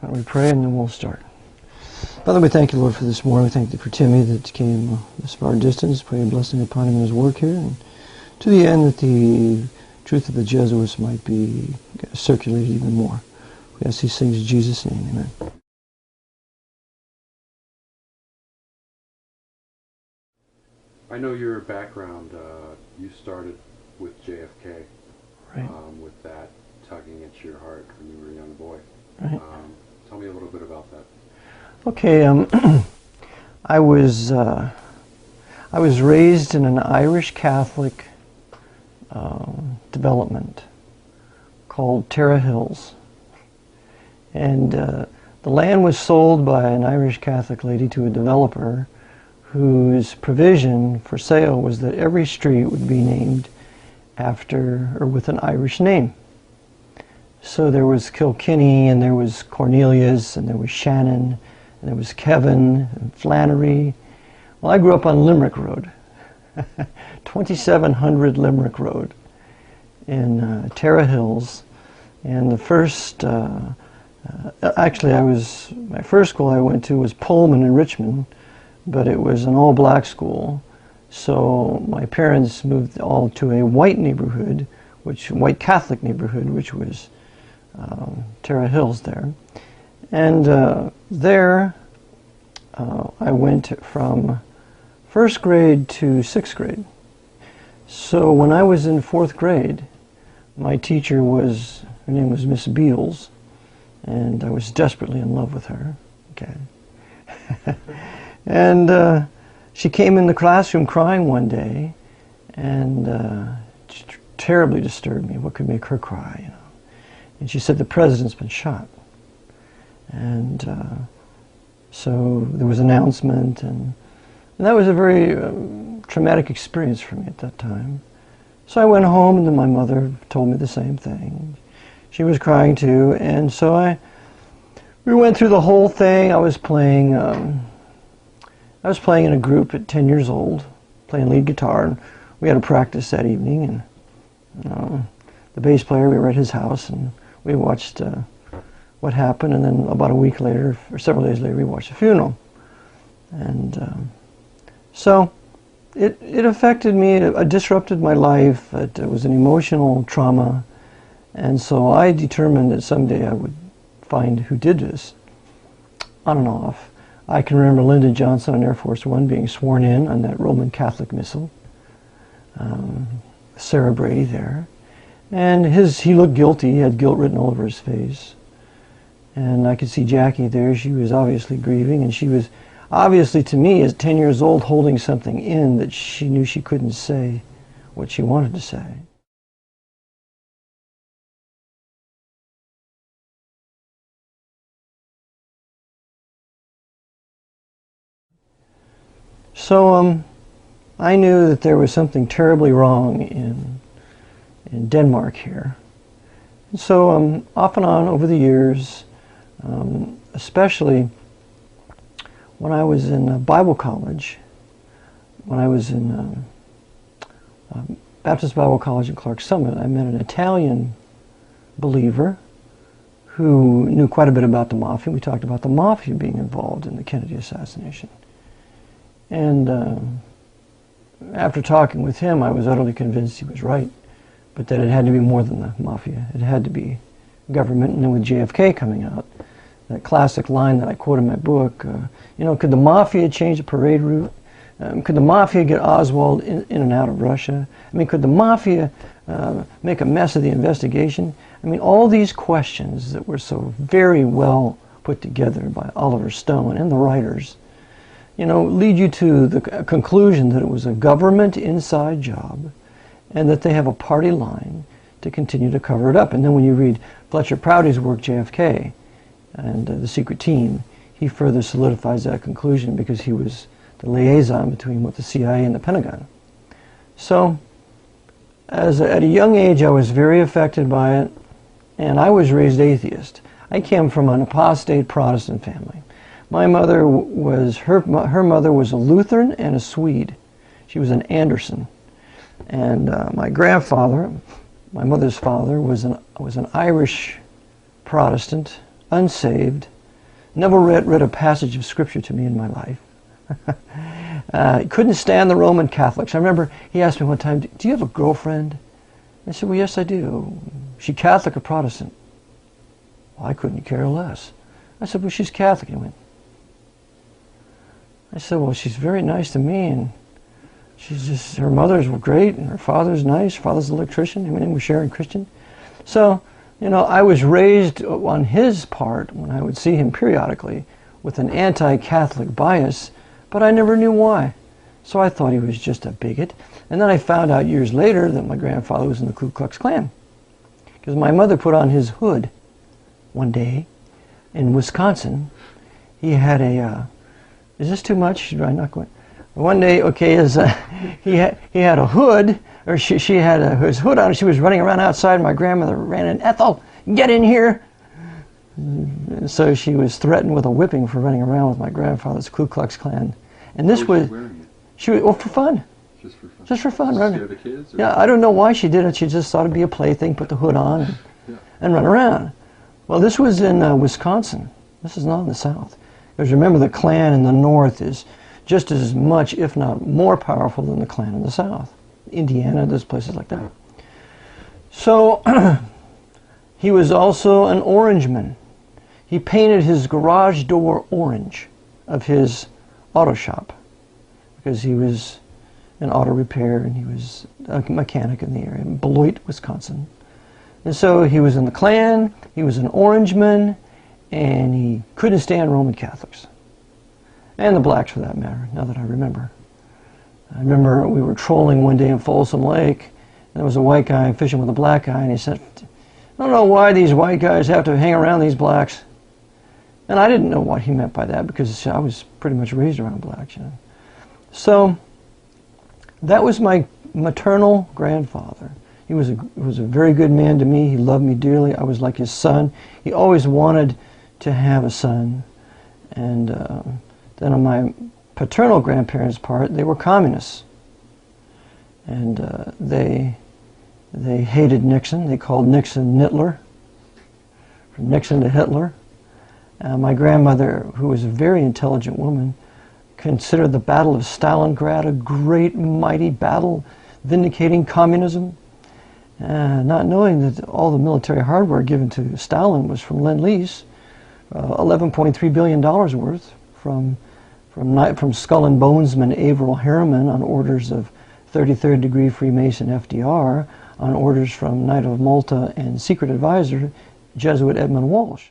Why don't we pray and then we'll start. Father, we thank you, Lord, for this morning. We thank you for Timmy that came this far distance. Pray a blessing upon him in his work here, and to the end that the truth of the Jesuits might be circulated even more. We ask these things in Jesus' name. Amen. I know your background. You started with JFK, Right. with that tugging at your heart when you were a young boy. Right. Tell me a little bit about that. Okay. I was raised in an Irish Catholic development called Tara Hills, and the land was sold by an Irish Catholic lady to a developer whose provision for sale was that every street would be named after or with an Irish name. So there was Kilkenny, and there was Cornelius, and there was Shannon, and there was Kevin, and Flannery. Well, I grew up on Limerick Road, 2700 Limerick Road in Tara Hills. And the first, actually my first school I went to was Pullman in Richmond, but it was an all-black school. So my parents moved all to a white neighborhood, white Catholic neighborhood, which was Tara Hills there. And there I went from first grade to sixth grade. So when I was in fourth grade, my teacher her name was Miss Beals, and I was desperately in love with her. Okay. And she came in the classroom crying one day, and terribly disturbed me. What could make her cry, you know? And she said, the president's been shot. And so there was an announcement, and that was a very traumatic experience for me at that time. So I went home, and then my mother told me the same thing. She was crying too, and so we went through the whole thing. I was playing in a group at 10 years old, playing lead guitar, and we had a practice that evening, and the bass player, we were at his house, and we watched what happened, and then about a week later, or several days later, we watched the funeral. And so it affected me, it disrupted my life, it was an emotional trauma, and so I determined that someday I would find who did this, on and off. I can remember Lyndon Johnson on Air Force One being sworn in on that Roman Catholic missile. Sarah Brady there. And he looked guilty. He had guilt written all over his face. And I could see Jackie there. She was obviously grieving, and she was obviously, to me, as 10 years old, holding something in that she knew she couldn't say what she wanted to say. So I knew that there was something terribly wrong in Denmark here. And so off and on over the years, especially when I was in Bible college, when I was in Baptist Bible College in Clark Summit, I met an Italian believer who knew quite a bit about the Mafia. We talked about the Mafia being involved in the Kennedy assassination. And after talking with him, I was utterly convinced he was right, but that it had to be more than the Mafia. It had to be government. And then with JFK coming out, that classic line that I quote in my book, could the Mafia change the parade route? Could the Mafia get Oswald in and out of Russia? I mean, could the Mafia make a mess of the investigation? I mean, all these questions that were so very well put together by Oliver Stone and the writers, lead you to the conclusion that it was a government inside job and that they have a party line to continue to cover it up. And then when you read Fletcher Prouty's work, JFK, and The Secret Team, he further solidifies that conclusion because he was the liaison between the CIA and the Pentagon. So at a young age, I was very affected by it, and I was raised atheist. I came from an apostate Protestant family. My mother her mother was a Lutheran and a Swede. She was an Anderson. And my grandfather, my mother's father, was an Irish Protestant, unsaved, never read a passage of Scripture to me in my life. Couldn't stand the Roman Catholics. I remember he asked me one time, do you have a girlfriend? I said, well, yes, I do. Is she Catholic or Protestant? Well, I couldn't care less. I said, well, she's Catholic. He went. I said, well, she's very nice to me, and she's just, her mothers were great, and her father's nice. Her father's an electrician. I mean, we're sharing Christian. So, I was raised on his part, when I would see him periodically, with an anti-Catholic bias, but I never knew why. So I thought he was just a bigot. And then I found out years later that my grandfather was in the Ku Klux Klan. Because my mother put on his hood one day in Wisconsin. He had a, is this too much? I'm not going. One day, okay, he had a hood, or she had his hood on, and she was running around outside. My grandmother ran in, Ethel, get in here. And so she was threatened with a whipping for running around with my grandfather's Ku Klux Klan. And this was, she was, well, for fun. Just for fun. Just for fun, right? Scare the kids? Yeah, I don't know why she did it. She just thought it'd be a plaything, put the hood on, and run around. Well, this was in Wisconsin. This is not in the South. Because remember, the Klan in the North is just as much, if not more powerful than the Klan in the South. Indiana, those places like that. So, he was also an orangeman. He painted his garage door orange of his auto shop because he was in auto repair and he was a mechanic in the area, in Beloit, Wisconsin. And so he was in the Klan, he was an orangeman, and he couldn't stand Roman Catholics. And the blacks, for that matter, now that I remember. I remember we were trolling one day in Folsom Lake, and there was a white guy fishing with a black guy, and he said, I don't know why these white guys have to hang around these blacks. And I didn't know what he meant by that because I was pretty much raised around blacks. So that was my maternal grandfather. He was a very good man to me. He loved me dearly. I was like his son. He always wanted to have a son. And then on my paternal grandparents' part, they were communists. And they hated Nixon. They called Nixon Nittler, from Nixon to Hitler. My grandmother, who was a very intelligent woman, considered the Battle of Stalingrad a great, mighty battle vindicating communism, not knowing that all the military hardware given to Stalin was from Lend-Lease, $11.3 billion worth from Skull and Bonesman Averell Harriman on orders of 33rd degree Freemason FDR, on orders from Knight of Malta and secret advisor Jesuit Edmund Walsh.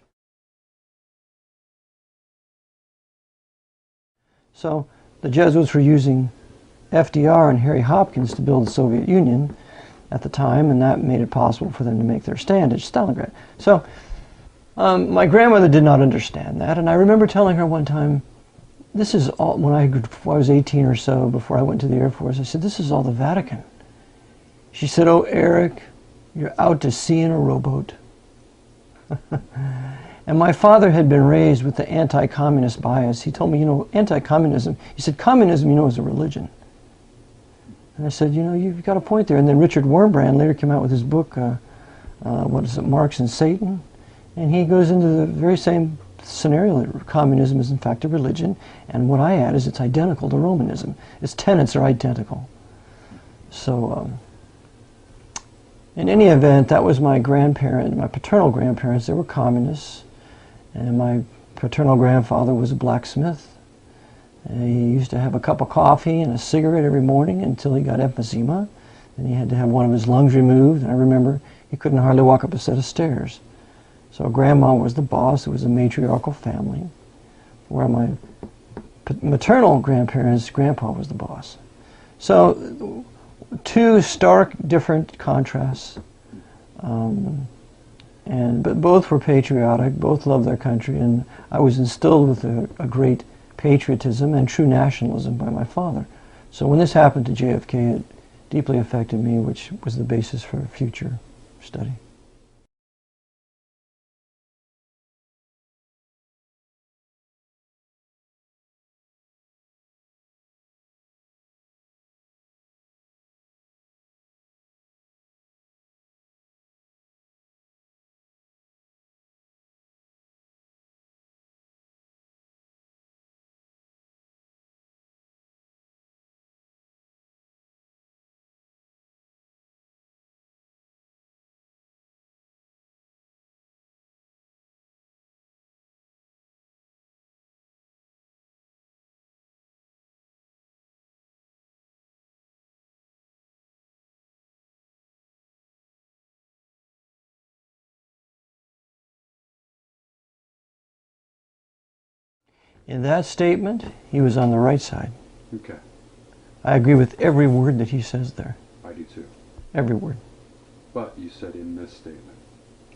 So the Jesuits were using FDR and Harry Hopkins to build the Soviet Union at the time, and that made it possible for them to make their stand at Stalingrad. So my grandmother did not understand that, and I remember telling her one time, this is all, when I was 18 or so, before I went to the Air Force, I said, this is all the Vatican. She said, oh, Eric, you're out to sea in a rowboat. And my father had been raised with the anti-communist bias. He told me, anti-communism, he said, communism, is a religion. And I said, you've got a point there. And then Richard Wurmbrand later came out with his book, what is it, Marx and Satan? And he goes into the very same scenario that communism is in fact a religion, and what I add is it's identical to Romanism. Its tenets are identical. So, in any event, that was my paternal grandparents. They were communists. And my paternal grandfather was a blacksmith. And he used to have a cup of coffee and a cigarette every morning until he got emphysema. And he had to have one of his lungs removed. And I remember he couldn't hardly walk up a set of stairs. So Grandma was the boss. It was a matriarchal family. Where my maternal grandparents, Grandpa was the boss. So two stark, different contrasts. But both were patriotic, both loved their country, and I was instilled with a great patriotism and true nationalism by my father. So when this happened to JFK, it deeply affected me, which was the basis for future study. In that statement, he was on the right side. Okay. I agree with every word that he says there. I do too. Every word. But you said in this statement.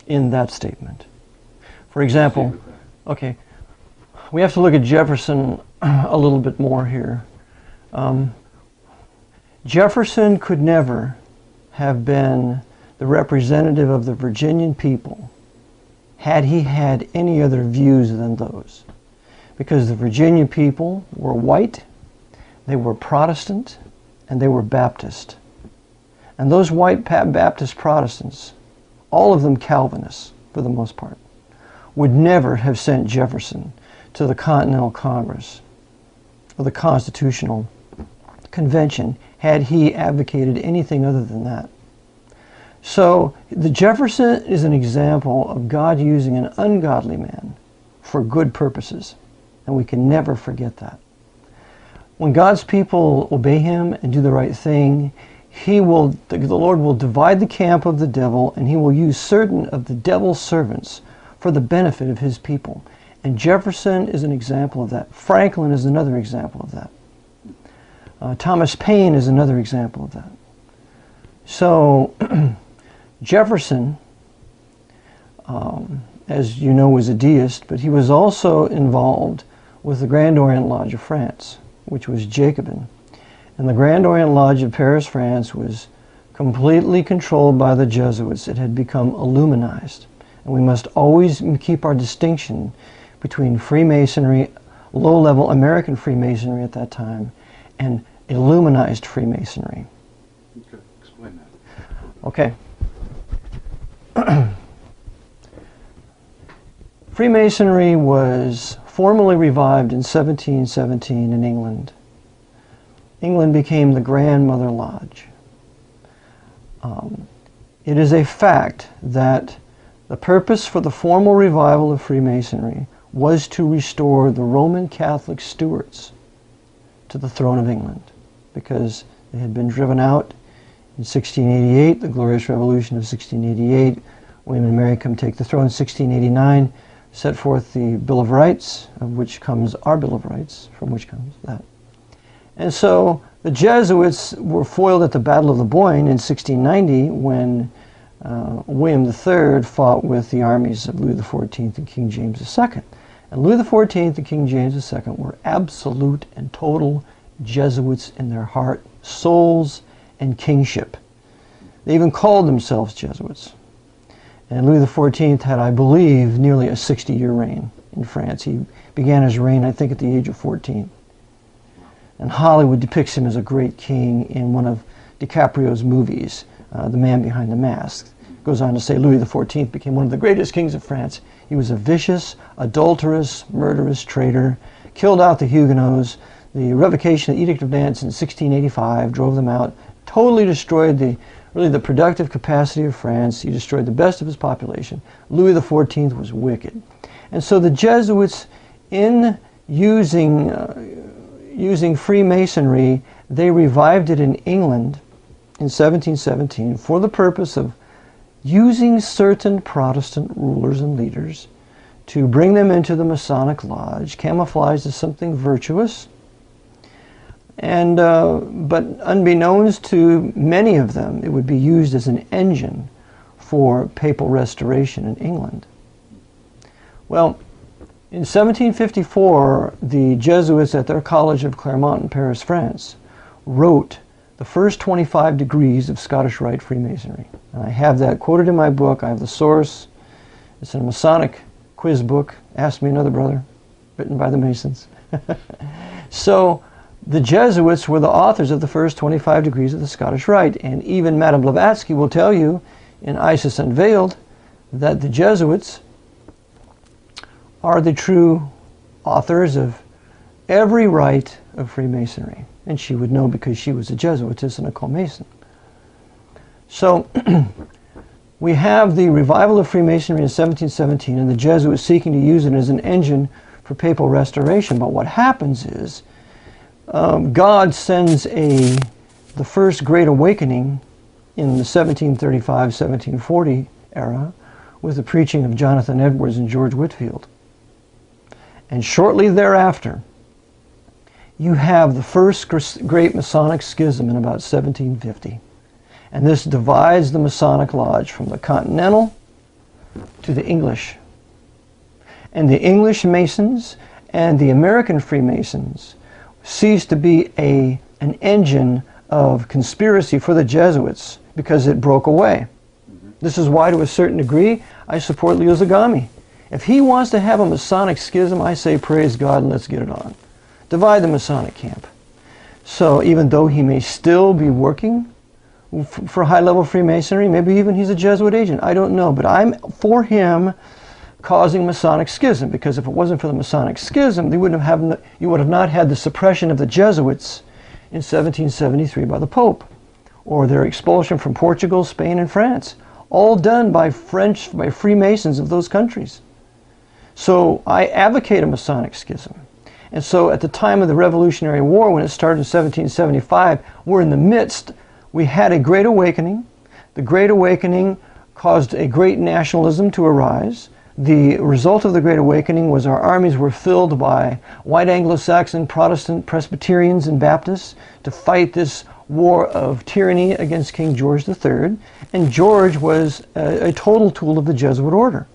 In that statement. For example, Proceed with that. okay, we have to look at Jefferson a little bit more here. Jefferson could never have been the representative of the Virginian people had he had any other views than those. Because the Virginia people were white, they were Protestant, and they were Baptist. And those white Baptist Protestants, all of them Calvinists for the most part, would never have sent Jefferson to the Continental Congress or the Constitutional Convention had he advocated anything other than that. So the Jefferson is an example of God using an ungodly man for good purposes, and we can never forget that. When God's people obey him and do the right thing, the Lord will divide the camp of the devil, and he will use certain of the devil's servants for the benefit of his people. And Jefferson is an example of that. Franklin is another example of that. Thomas Paine is another example of that. So Jefferson, as you know, was a deist, but he was also involved with the Grand Orient Lodge of France, which was Jacobin. And the Grand Orient Lodge of Paris, France was completely controlled by the Jesuits. It had become Illuminized. And we must always keep our distinction between Freemasonry, low-level American Freemasonry at that time, and Illuminized Freemasonry. Okay, explain that. Okay. Freemasonry was formally revived in 1717 in England. England became the Grandmother Lodge. It is a fact that the purpose for the formal revival of Freemasonry was to restore the Roman Catholic Stuarts to the throne of England, because they had been driven out in 1688, the Glorious Revolution of 1688. William and Mary come take the throne in 1689, set forth the Bill of Rights, of which comes our Bill of Rights, from which comes that. And so the Jesuits were foiled at the Battle of the Boyne in 1690 when William III fought with the armies of Louis XIV and King James II. And Louis XIV and King James II were absolute and total Jesuits in their heart, souls, and kingship. They even called themselves Jesuits. And Louis XIV had, I believe, nearly a 60-year reign in France. He began his reign, I think, at the age of 14. And Hollywood depicts him as a great king in one of DiCaprio's movies, The Man Behind the Mask. Goes on to say Louis XIV became one of the greatest kings of France. He was a vicious, adulterous, murderous traitor, killed out the Huguenots. The revocation of the Edict of Nantes in 1685 drove them out, totally destroyed the productive capacity of France. He destroyed the best of his population. Louis XIV was wicked. And so the Jesuits, in using Freemasonry, they revived it in England in 1717 for the purpose of using certain Protestant rulers and leaders to bring them into the Masonic Lodge, camouflaged as something virtuous. And but unbeknownst to many of them, it would be used as an engine for papal restoration in England. Well, in 1754, the Jesuits at their College of Clermont in Paris, France, wrote the first 25 degrees of Scottish Rite Freemasonry. And I have that quoted in my book. I have the source. It's in a Masonic quiz book, Ask Me Another Brother, written by the Masons. So the Jesuits were the authors of the first 25 degrees of the Scottish Rite. And even Madame Blavatsky will tell you in Isis Unveiled that the Jesuits are the true authors of every rite of Freemasonry. And she would know because she was a Jesuitess and a co-Mason. So we have the revival of Freemasonry in 1717 and the Jesuits seeking to use it as an engine for papal restoration. But what happens is God sends the first Great Awakening in the 1735-1740 era with the preaching of Jonathan Edwards and George Whitefield. And shortly thereafter, you have the first great Masonic schism in about 1750. And this divides the Masonic Lodge from the Continental to the English. And the English Masons and the American Freemasons ceased to be an engine of conspiracy for the Jesuits because it broke away. This is why, to a certain degree, I support Leo Zagami. If he wants to have a Masonic schism, I say praise God and let's get it on. Divide the Masonic camp. So even though he may still be working for high-level Freemasonry, maybe even he's a Jesuit agent, I don't know, but I'm for him causing Masonic schism, because if it wasn't for the Masonic schism, you would have not had the suppression of the Jesuits in 1773 by the Pope, or their expulsion from Portugal, Spain, and France, all done by Freemasons of those countries. So I advocate a Masonic schism. And so at the time of the Revolutionary War, when it started in 1775, we're in the midst. We had a Great Awakening. The Great Awakening caused a great nationalism to arise. The result of the Great Awakening was our armies were filled by white Anglo-Saxon, Protestant, Presbyterians, and Baptists to fight this war of tyranny against King George III. And George was a total tool of the Jesuit order.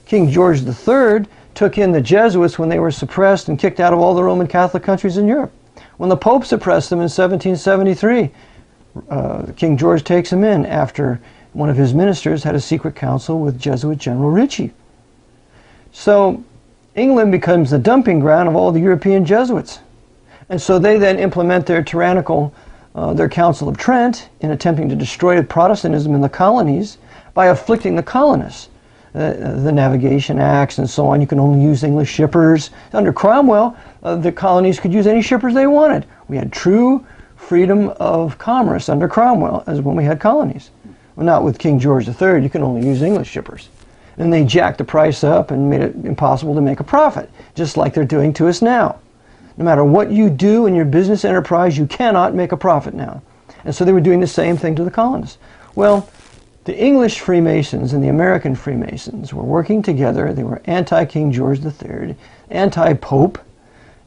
King George III took in the Jesuits when they were suppressed and kicked out of all the Roman Catholic countries in Europe. When the Pope suppressed them in 1773, King George takes them in after one of his ministers had a secret council with Jesuit General Ritchie. So England becomes the dumping ground of all the European Jesuits. And so they then implement their tyrannical, their Council of Trent in attempting to destroy Protestantism in the colonies by afflicting the colonists. The Navigation Acts and so on. You can only use English shippers. Under Cromwell, the colonies could use any shippers they wanted. We had true freedom of commerce under Cromwell as when we had colonies. Well, not with King George III. You can only use English shippers. And they jacked the price up and made it impossible to make a profit, just like they're doing to us now. No matter what you do in your business enterprise, you cannot make a profit now. And so they were doing the same thing to the colonists. Well, the English Freemasons and the American Freemasons were working together. They were anti-King George III, anti-Pope,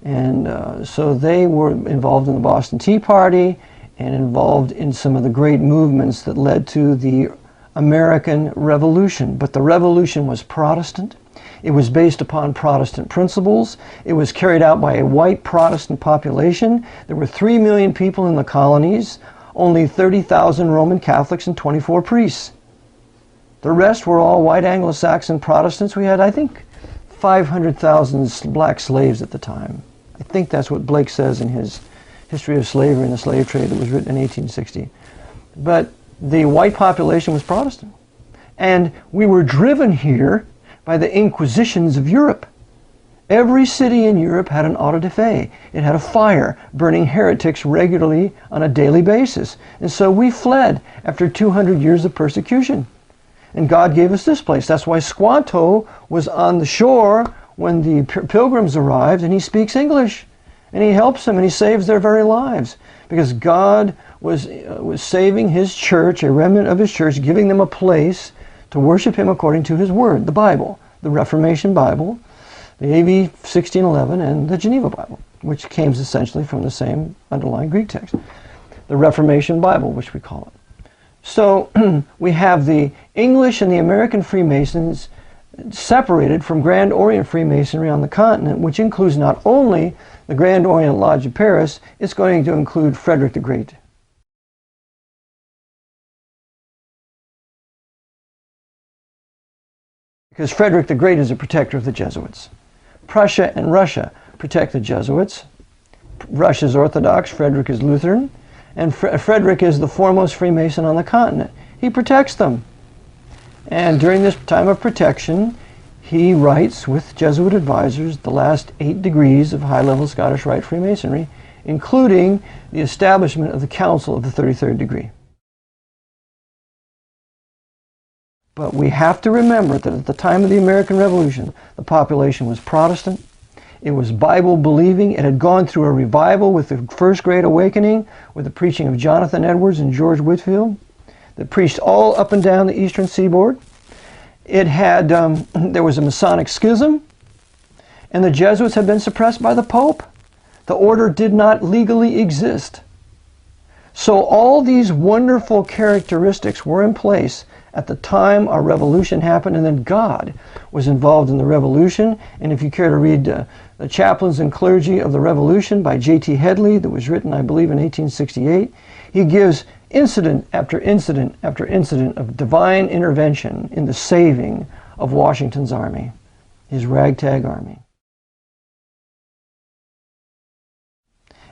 and so they were involved in the Boston Tea Party and involved in some of the great movements that led to the American Revolution. But the Revolution was Protestant. It was based upon Protestant principles. It was carried out by a white Protestant population. There were 3 million people in the colonies, only 30,000 Roman Catholics and 24 priests. The rest were all white Anglo-Saxon Protestants. We had, I think, 500,000 black slaves at the time. I think that's what Blake says in his History of Slavery and the Slave Trade that was written in 1860. But the white population was Protestant. And we were driven here by the Inquisitions of Europe. Every city in Europe had an auto da fe. It had a fire burning heretics regularly on a daily basis. And so we fled after 200 years of persecution. And God gave us this place. That's why Squanto was on the shore when the pilgrims arrived, and he speaks English. And he helps them, and he saves their very lives. Because God was saving his church, a remnant of his church, giving them a place to worship him according to his word, the Bible, the Reformation Bible, the AV 1611, and the Geneva Bible, which came essentially from the same underlying Greek text. The Reformation Bible, which we call it. So we have the English and the American Freemasons separated from Grand Orient Freemasonry on the continent, which includes not only the Grand Orient Lodge of Paris, it's going to include Frederick the Great. Because Frederick the Great is a protector of the Jesuits. Prussia and Russia protect the Jesuits. Russia's Orthodox, Frederick is Lutheran, and Frederick is the foremost Freemason on the continent. He protects them. And during this time of protection, he writes with Jesuit advisors the last 8 degrees of high-level Scottish Rite Freemasonry, including the establishment of the Council of the 33rd degree. But we have to remember that at the time of the American Revolution, the population was Protestant. It was Bible-believing. It had gone through a revival with the First Great Awakening, with the preaching of Jonathan Edwards and George Whitefield, that preached all up and down the eastern seaboard. It had, there was a Masonic schism, And the Jesuits had been suppressed by the Pope. The order did not legally exist. So all these wonderful characteristics were in place at the time our revolution happened, and then God was involved in the revolution. And if you care to read The Chaplains and Clergy of the Revolution by J.T. Headley, that was written, I believe, in 1868, he gives incident after incident after incident of divine intervention in the saving of Washington's army, his ragtag army.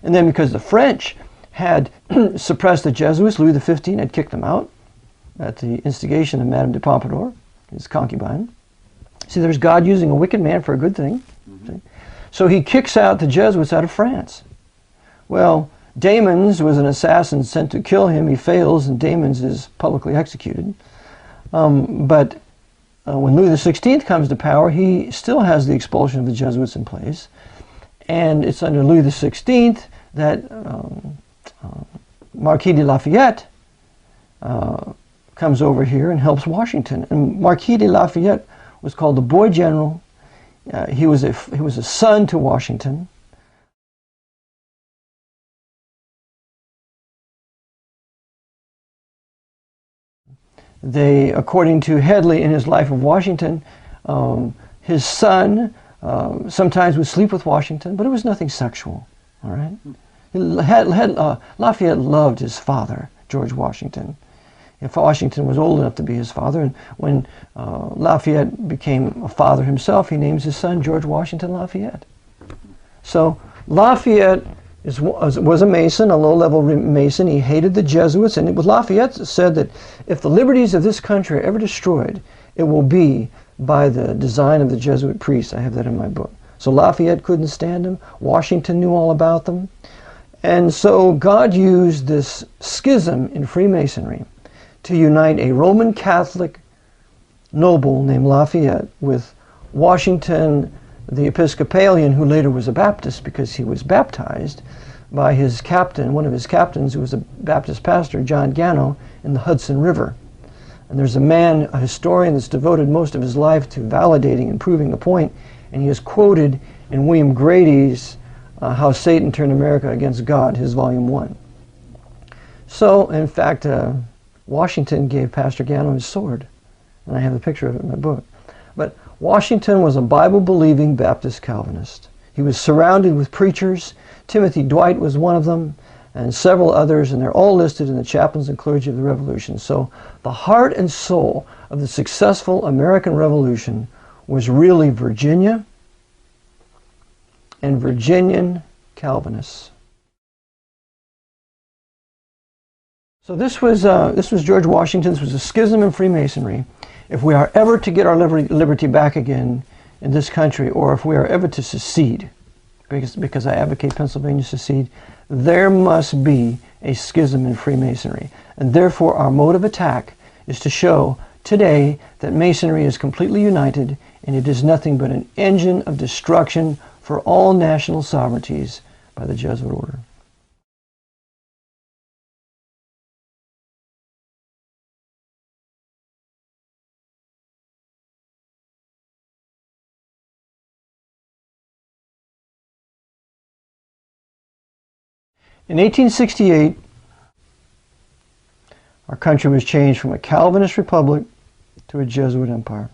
And then because the French had suppressed the Jesuits, Louis XV had kicked them out at the instigation of Madame de Pompadour, his concubine. See, there's God using a wicked man for a good thing. Mm-hmm. So he kicks out the Jesuits out of France. Well, Damons was an assassin sent to kill him. He fails, and Damons is publicly executed. But when Louis XVI comes to power, he still has the expulsion of the Jesuits in place. And it's under Louis XVI that Marquis de Lafayette comes over here and helps Washington. And Marquis de Lafayette was called the boy general. He was a son to Washington. They, according to Headley in his Life of Washington, his son sometimes would sleep with Washington, but it was nothing sexual. All right. Lafayette loved his father, George Washington. If Washington was old enough to be his father, and when Lafayette became a father himself, he names his son George Washington Lafayette. So Lafayette was a Mason, a low-level Mason. He hated the Jesuits, and Lafayette said that if the liberties of this country are ever destroyed, it will be by the design of the Jesuit priests. I have that in my book. So Lafayette couldn't stand them. Washington knew all about them. And so God used this schism in Freemasonry to unite a Roman Catholic noble named Lafayette with Washington, the Episcopalian, who later was a Baptist because he was baptized by his captain, one of his captains who was a Baptist pastor, John Gano, in the Hudson River. And there's a man, a historian, that's devoted most of his life to validating and proving the point, and he is quoted in William Grady's How Satan Turned America Against God, his volume 1. So, in fact, Washington gave Pastor Gano his sword, and I have a picture of it in my book. But Washington was a Bible-believing Baptist Calvinist. He was surrounded with preachers. Timothy Dwight was one of them, and several others, and they're all listed in the Chaplains and Clergy of the Revolution. So the heart and soul of the successful American Revolution was really Virginia and Virginian Calvinists. So this was George Washington. This was a schism in Freemasonry. If we are ever to get our liberty back again in this country, or if we are ever to secede, because I advocate Pennsylvania secede, there must be a schism in Freemasonry. And therefore our mode of attack is to show today that Masonry is completely united, and it is nothing but an engine of destruction for all national sovereignties by the Jesuit order. In 1868, our country was changed from a Calvinist republic to a Jesuit empire.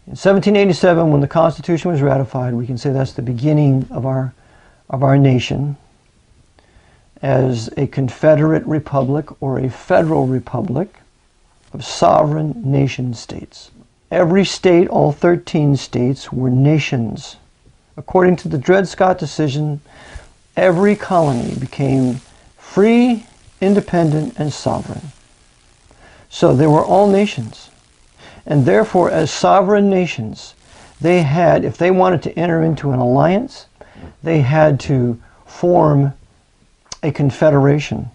In 1787, when the Constitution was ratified, we can say that's the beginning of our nation as a Confederate republic or a federal republic of sovereign nation states. Every state, all 13 states, were nations. According to the Dred Scott decision, every colony became free, independent, and sovereign. So they were all nations. And therefore, as sovereign nations, they had, if they wanted to enter into an alliance, they had to form a confederation.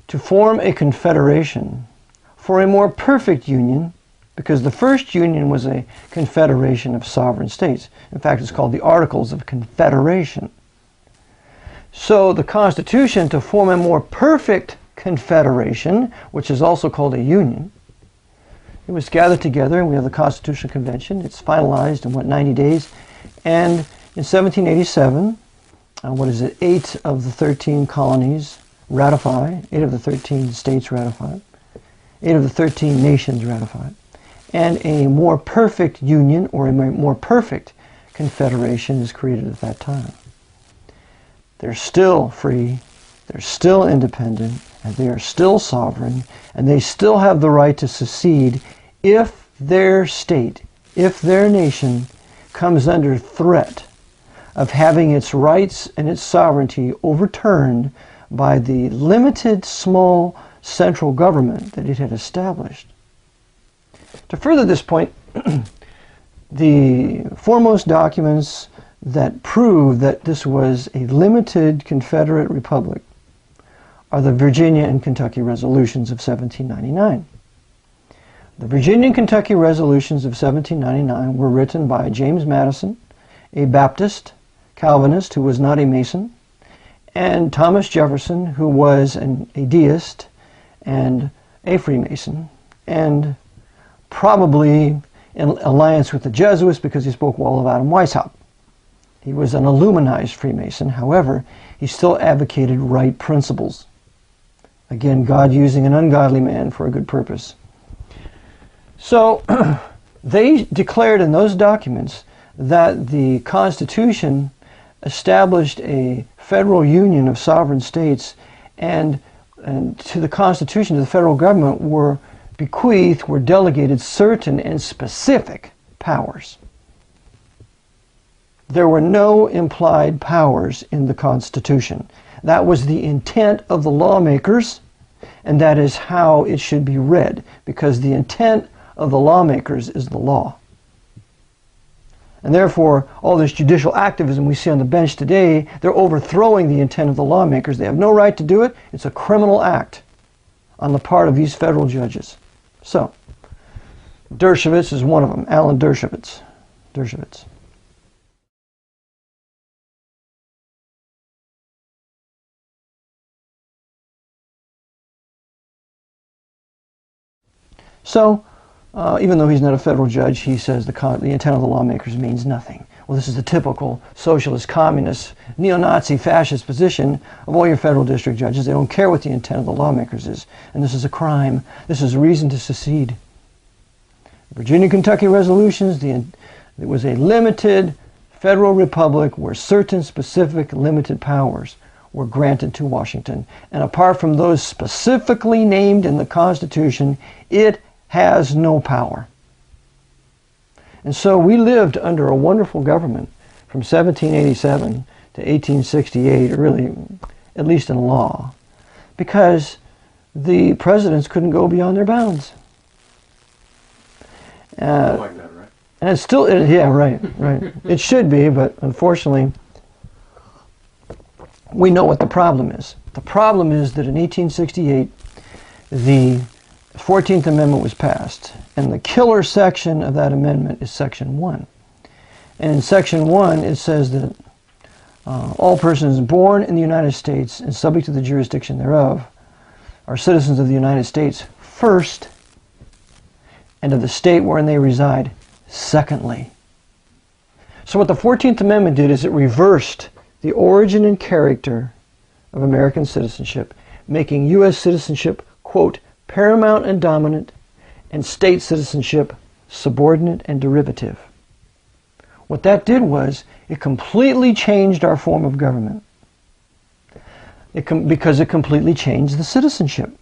To form a confederation for a more perfect union, because the first union was a confederation of sovereign states. In fact, it's called the Articles of Confederation. So the Constitution, to form a more perfect confederation, which is also called a union, It was gathered together, and we have the Constitutional Convention. It's finalized in, 90 days. And in 1787, 8 of the 13 colonies ratify, 8 of the 13 states ratify, 8 of the 13 nations ratify. And a more perfect union, or a more perfect confederation, is created at that time. They're still free, they're still independent, and they are still sovereign, and they still have the right to secede if their state, if their nation comes under threat of having its rights and its sovereignty overturned by the limited small central government that it had established. To further this point, the foremost documents that prove that this was a limited Confederate republic are the Virginia and Kentucky resolutions of 1799. The Virginia and Kentucky resolutions of 1799 were written by James Madison, a Baptist, Calvinist who was not a Mason, and Thomas Jefferson, who was a deist and a Freemason, and probably in alliance with the Jesuits because he spoke well of Adam Weishaupt. He was an Illuminized Freemason. However, he still advocated right principles. Again, God using an ungodly man for a good purpose. So they declared in those documents that the Constitution established a federal union of sovereign states, and to the Constitution, to the federal government, were delegated certain and specific powers. There were no implied powers in the Constitution. That was the intent of the lawmakers, and that is how it should be read, because the intent of the lawmakers is the law. And therefore, all this judicial activism we see on the bench today, they're overthrowing the intent of the lawmakers. They have no right to do it. It's a criminal act on the part of these federal judges. So, Dershowitz is one of them, Alan Dershowitz. So, even though he's not a federal judge, he says the intent of the lawmakers means nothing. Well, this is the typical socialist, communist, neo-Nazi, fascist position of all your federal district judges. They don't care what the intent of the lawmakers is. And this is a crime. This is a reason to secede. Virginia, Kentucky resolutions, it was a limited federal republic where certain specific limited powers were granted to Washington. And apart from those specifically named in the Constitution, it has no power. And so we lived under a wonderful government from 1787 to 1868, really, at least in law, because the presidents couldn't go beyond their bounds. Like that, right? And it's still, yeah, right. It should be, but unfortunately, we know what the problem is. The problem is that in 1868, the 14th Amendment was passed, and the killer section of that amendment is Section 1. And in Section 1, it says that all persons born in the United States and subject to the jurisdiction thereof are citizens of the United States first, and of the state wherein they reside secondly. So what the 14th Amendment did is it reversed the origin and character of American citizenship, making U.S. citizenship, quote, paramount and dominant, and state citizenship subordinate and derivative. What that did was it completely changed our form of government because it completely changed the citizenship.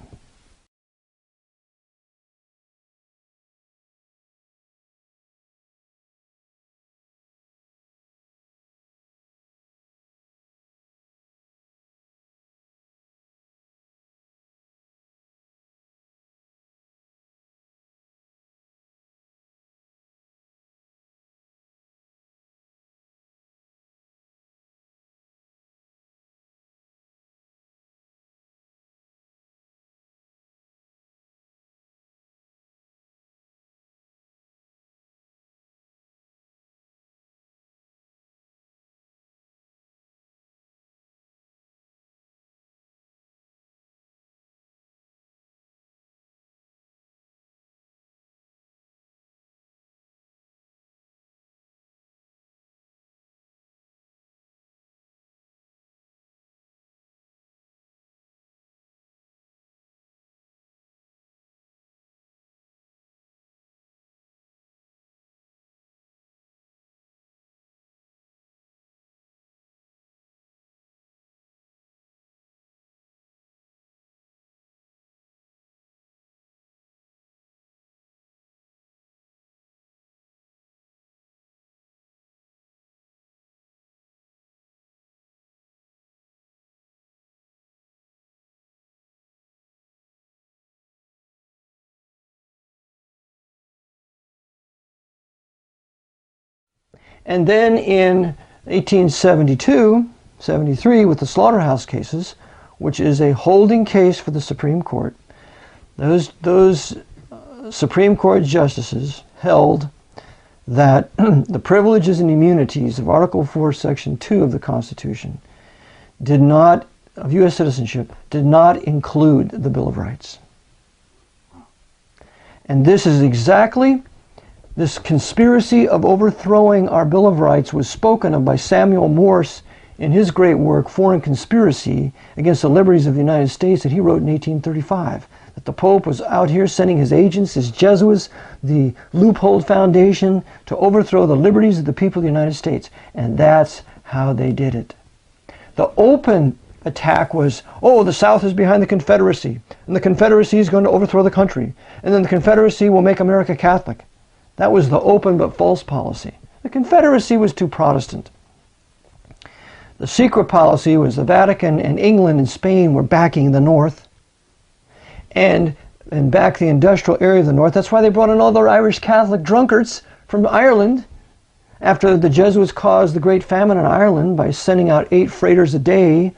And then in 1872, 73, with the slaughterhouse cases, which is a holding case for the Supreme Court, those Supreme Court justices held that the privileges and immunities of Article 4, Section 2 of the Constitution of U.S. citizenship did not include the Bill of Rights. And this is exactly, this conspiracy of overthrowing our Bill of Rights was spoken of by Samuel Morse in his great work, Foreign Conspiracy Against the Liberties of the United States, that he wrote in 1835. That the Pope was out here sending his agents, his Jesuits, the Loophole Foundation, to overthrow the liberties of the people of the United States. And that's how they did it. The open attack was, oh, the South is behind the Confederacy, and the Confederacy is going to overthrow the country, and then the Confederacy will make America Catholic. That was the open but false policy. The Confederacy was too Protestant. The secret policy was the Vatican and England and Spain were backing the North and back the industrial area of the North. That's why they brought in all the Irish Catholic drunkards from Ireland after the Jesuits caused the Great Famine in Ireland by sending out 8 freighters a day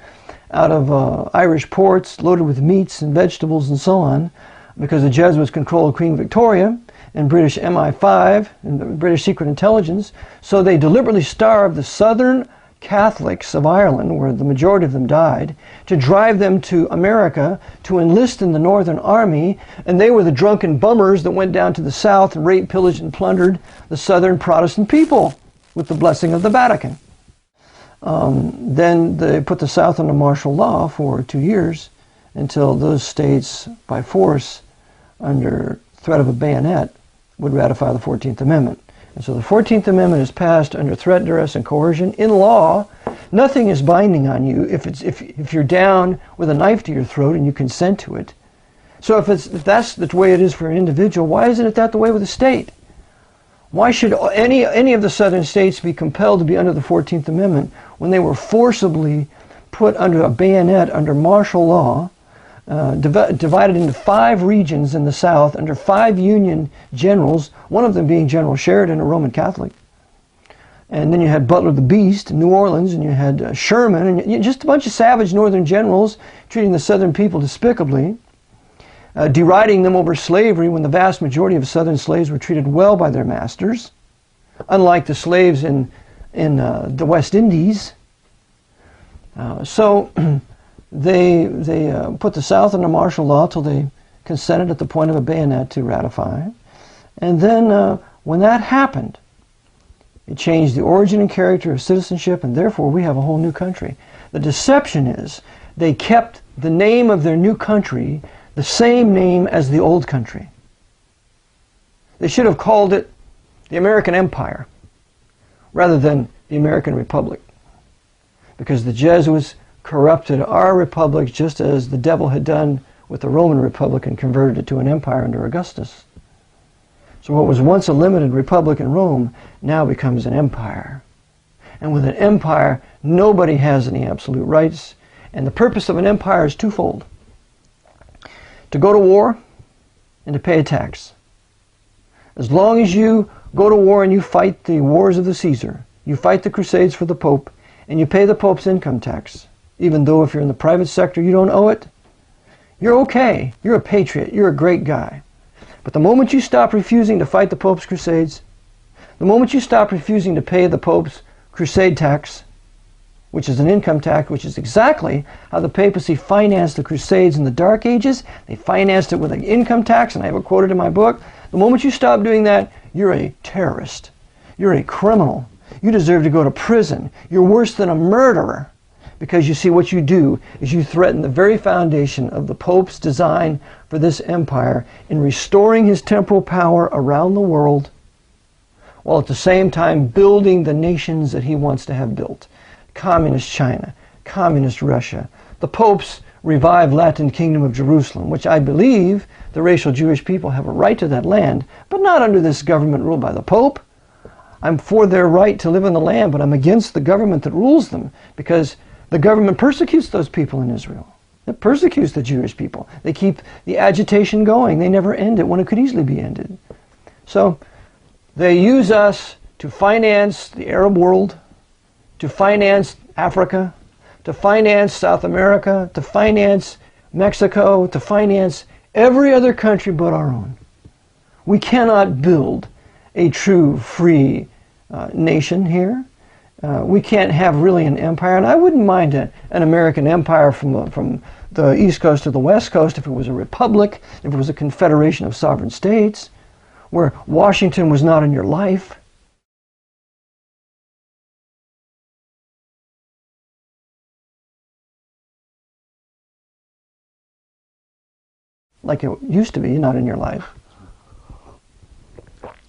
out of Irish ports loaded with meats and vegetables and so on, because the Jesuits controlled Queen Victoria and British MI5 and the British Secret Intelligence. So they deliberately starved the southern Catholics of Ireland, where the majority of them died, to drive them to America to enlist in the Northern Army, and they were the drunken bummers that went down to the South and raped, pillaged, and plundered the Southern Protestant people with the blessing of the Vatican. Then they put the South under martial law for 2 years until those states, by force, under threat of a bayonet, would ratify the 14th Amendment. And so the 14th Amendment is passed under threat, duress, and coercion. In law, nothing is binding on you if you're down with a knife to your throat and you consent to it. So if that's the way it is for an individual, why isn't it that the way with the state? Why should any of the southern states be compelled to be under the 14th Amendment when they were forcibly put under a bayonet under martial law, divided into 5 regions in the South under 5 Union generals, one of them being General Sheridan, a Roman Catholic. And then you had Butler the Beast in New Orleans, and you had Sherman, and just a bunch of savage northern generals treating the southern people despicably, deriding them over slavery when the vast majority of southern slaves were treated well by their masters, unlike the slaves in the West Indies. So they put the South under martial law till they consented at the point of a bayonet to ratify. And then when that happened, it changed the origin and character of citizenship, and therefore we have a whole new country. The deception is they kept the name of their new country the same name as the old country. They should have called it the American Empire rather than the American Republic, because the Jesuits corrupted our republic just as the devil had done with the Roman Republic and converted it to an empire under Augustus. So what was once a limited republic in Rome now becomes an empire. And with an empire, nobody has any absolute rights. And the purpose of an empire is twofold: to go to war and to pay a tax. As long as you go to war and you fight the wars of the Caesar, you fight the crusades for the Pope, and you pay the Pope's income tax, even though if you're in the private sector you don't owe it, you're okay. You're a patriot. You're a great guy. But the moment you stop refusing to fight the Pope's crusades, the moment you stop refusing to pay the Pope's crusade tax, which is an income tax, which is exactly how the papacy financed the crusades in the Dark Ages. They financed it with an income tax, and I have it quoted in my book. The moment you stop doing that, you're a terrorist. You're a criminal. You deserve to go to prison. You're worse than a murderer, because you see, what you do is you threaten the very foundation of the Pope's design for this empire in restoring his temporal power around the world, while at the same time building the nations that he wants to have built. Communist China, Communist Russia, the Pope's revived Latin Kingdom of Jerusalem, which I believe the racial Jewish people have a right to that land, but not under this government ruled by the Pope. I'm for their right to live in the land, but I'm against the government that rules them, because the government persecutes those people in Israel. It persecutes the Jewish people. They keep the agitation going. They never end it when it could easily be ended. So they use us to finance the Arab world, to finance Africa, to finance South America, to finance Mexico, to finance every other country but our own. We cannot build a true free nation here. We can't have really an empire, and I wouldn't mind an American empire from the East Coast to the West Coast if it was a republic, if it was a confederation of sovereign states, where Washington was not in your life. Like it used to be, not in your life.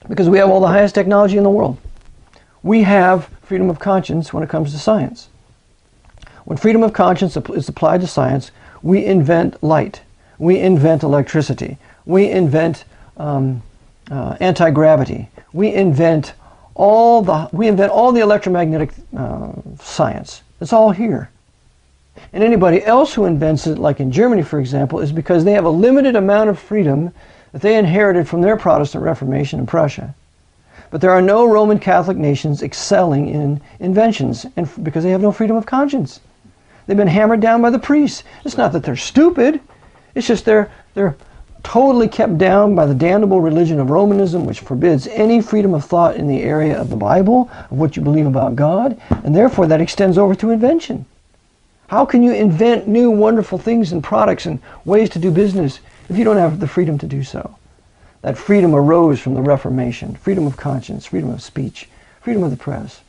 Because we have all the highest technology in the world. We have freedom of conscience when it comes to science. When freedom of conscience is applied to science, we invent light. We invent electricity. We invent anti-gravity. We invent all the electromagnetic science. It's all here. And anybody else who invents it, like in Germany, for example, is because they have a limited amount of freedom that they inherited from their Protestant Reformation in Prussia. But there are no Roman Catholic nations excelling in inventions, and because they have no freedom of conscience. They've been hammered down by the priests. It's not that they're stupid. It's just they're totally kept down by the damnable religion of Romanism, which forbids any freedom of thought in the area of the Bible, of what you believe about God, and therefore that extends over to invention. How can you invent new wonderful things and products and ways to do business if you don't have the freedom to do so? That freedom arose from the Reformation, freedom of conscience, freedom of speech, freedom of the press.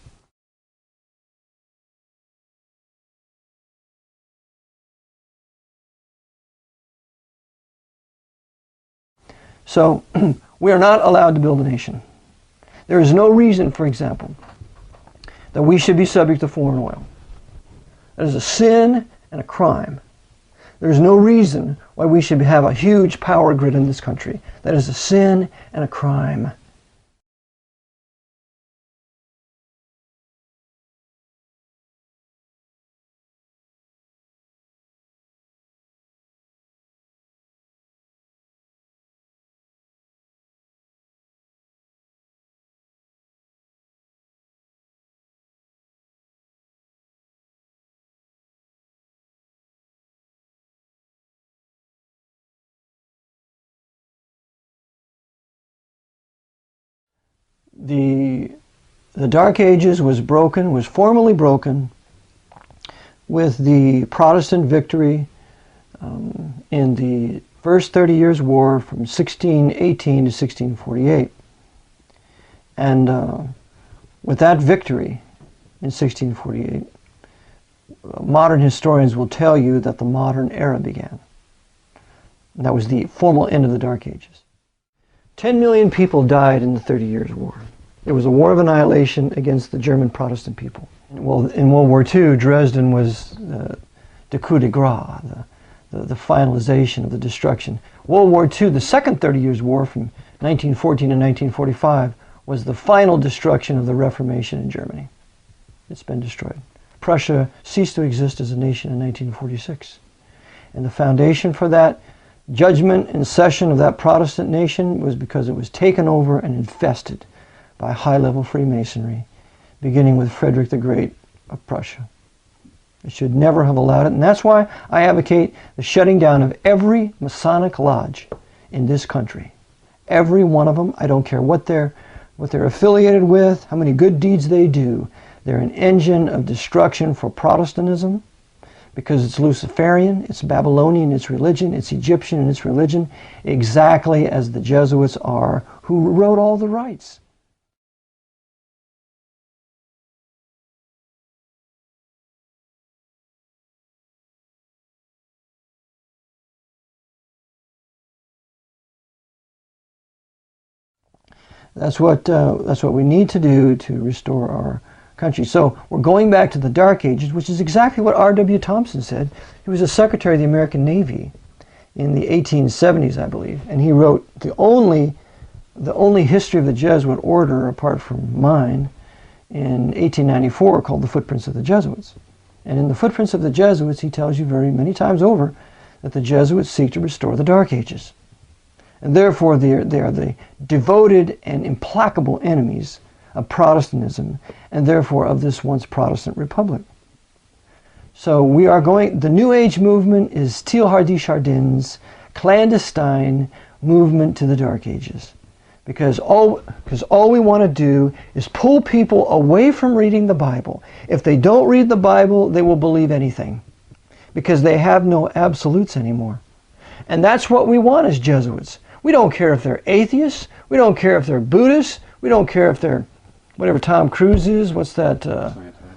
So, we are not allowed to build a nation. There is no reason, for example, that we should be subject to foreign oil. That is a sin and a crime. There is no reason why we should have a huge power grid in this country. That is a sin and a crime. The Dark Ages was formally broken with the Protestant victory in the First 30 Years' War from 1618 to 1648. And with that victory in 1648, modern historians will tell you that the modern era began. And that was the formal end of the Dark Ages. 10 million people died in the 30 Years' War. It was a war of annihilation against the German Protestant people. Well, in World War II, Dresden was the coup de grace, the finalization of the destruction. World War II, the second 30 Years' War from 1914 to 1945, was the final destruction of the Reformation in Germany. It's been destroyed. Prussia ceased to exist as a nation in 1946. And the foundation for that judgment and cession of that Protestant nation was because it was taken over and infested by high-level Freemasonry, beginning with Frederick the Great of Prussia. It should never have allowed it, and that's why I advocate the shutting down of every Masonic lodge in this country. Every one of them. I don't care what they're affiliated with, how many good deeds they do. They're an engine of destruction for Protestantism, because it's Luciferian, it's Babylonian in its religion, it's Egyptian in its religion, exactly as the Jesuits are, who wrote all the rites. That's what we need to do to restore our country. So we're going back to the Dark Ages, which is exactly what R.W. Thompson said. He was a Secretary of the American Navy in the 1870s, I believe, and he wrote the only history of the Jesuit order, apart from mine, in 1894, called The Footprints of the Jesuits. And in The Footprints of the Jesuits, he tells you very many times over that the Jesuits seek to restore the Dark Ages. And therefore, they are the devoted and implacable enemies of Protestantism, and therefore of this once Protestant republic. So we are going, the New Age movement is Teilhard de Chardin's clandestine movement to the Dark Ages. Because all we want to do is pull people away from reading the Bible. If they don't read the Bible, they will believe anything, because they have no absolutes anymore. And that's what we want as Jesuits. We don't care if they're atheists. We don't care if they're Buddhists. We don't care if they're whatever Tom Cruise is. What's that?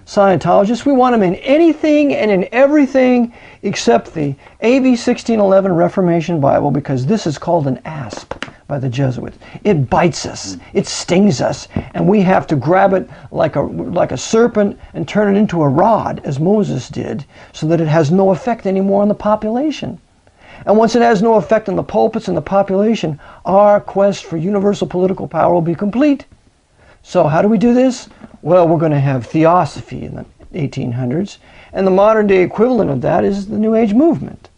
Scientologists. We want them in anything and in everything except the AV 1611 Reformation Bible, because this is called an asp by the Jesuits. It bites us. It stings us. And we have to grab it like a serpent and turn it into a rod, as Moses did, so that it has no effect anymore on the population. And once it has no effect on the pulpits and the population, our quest for universal political power will be complete. So how do we do this? Well, we're going to have theosophy in the 1800s, and the modern day equivalent of that is the New Age movement,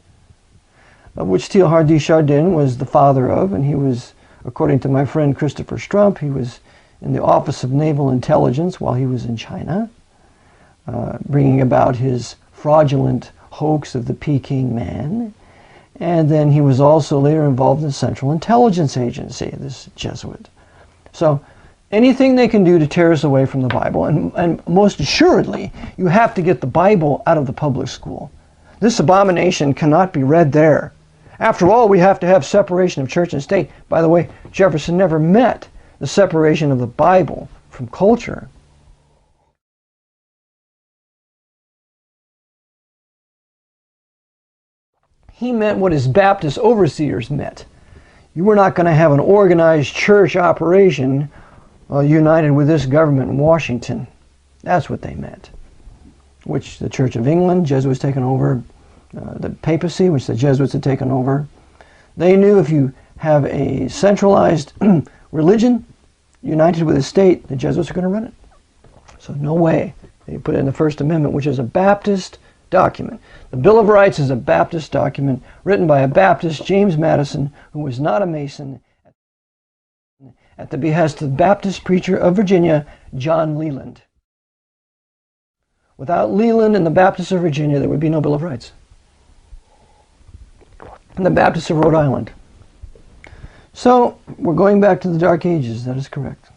of which Teilhard de Chardin was the father of, and he was, according to my friend Christopher Strump, he was in the Office of Naval Intelligence while he was in China, bringing about his fraudulent hoax of the Peking Man. And then he was also later involved in the Central Intelligence Agency, this Jesuit. So anything they can do to tear us away from the Bible, and most assuredly, you have to get the Bible out of the public school. This abomination cannot be read there. After all, we have to have separation of church and state. By the way, Jefferson never met the separation of the Bible from culture. He meant what his Baptist overseers meant. You were not going to have an organized church operation united with this government in Washington. That's what they meant. Which the Church of England, Jesuits taken over, the papacy, which the Jesuits had taken over. They knew if you have a centralized religion united with a state, the Jesuits are going to run it. So no way. They put it in the First Amendment, which is a Baptist document. The Bill of Rights is a Baptist document written by a Baptist, James Madison, who was not a Mason, at the behest of the Baptist preacher of Virginia, John Leland. Without Leland and the Baptists of Virginia, there would be no Bill of Rights. And the Baptists of Rhode Island. So, we're going back to the Dark Ages, that is correct.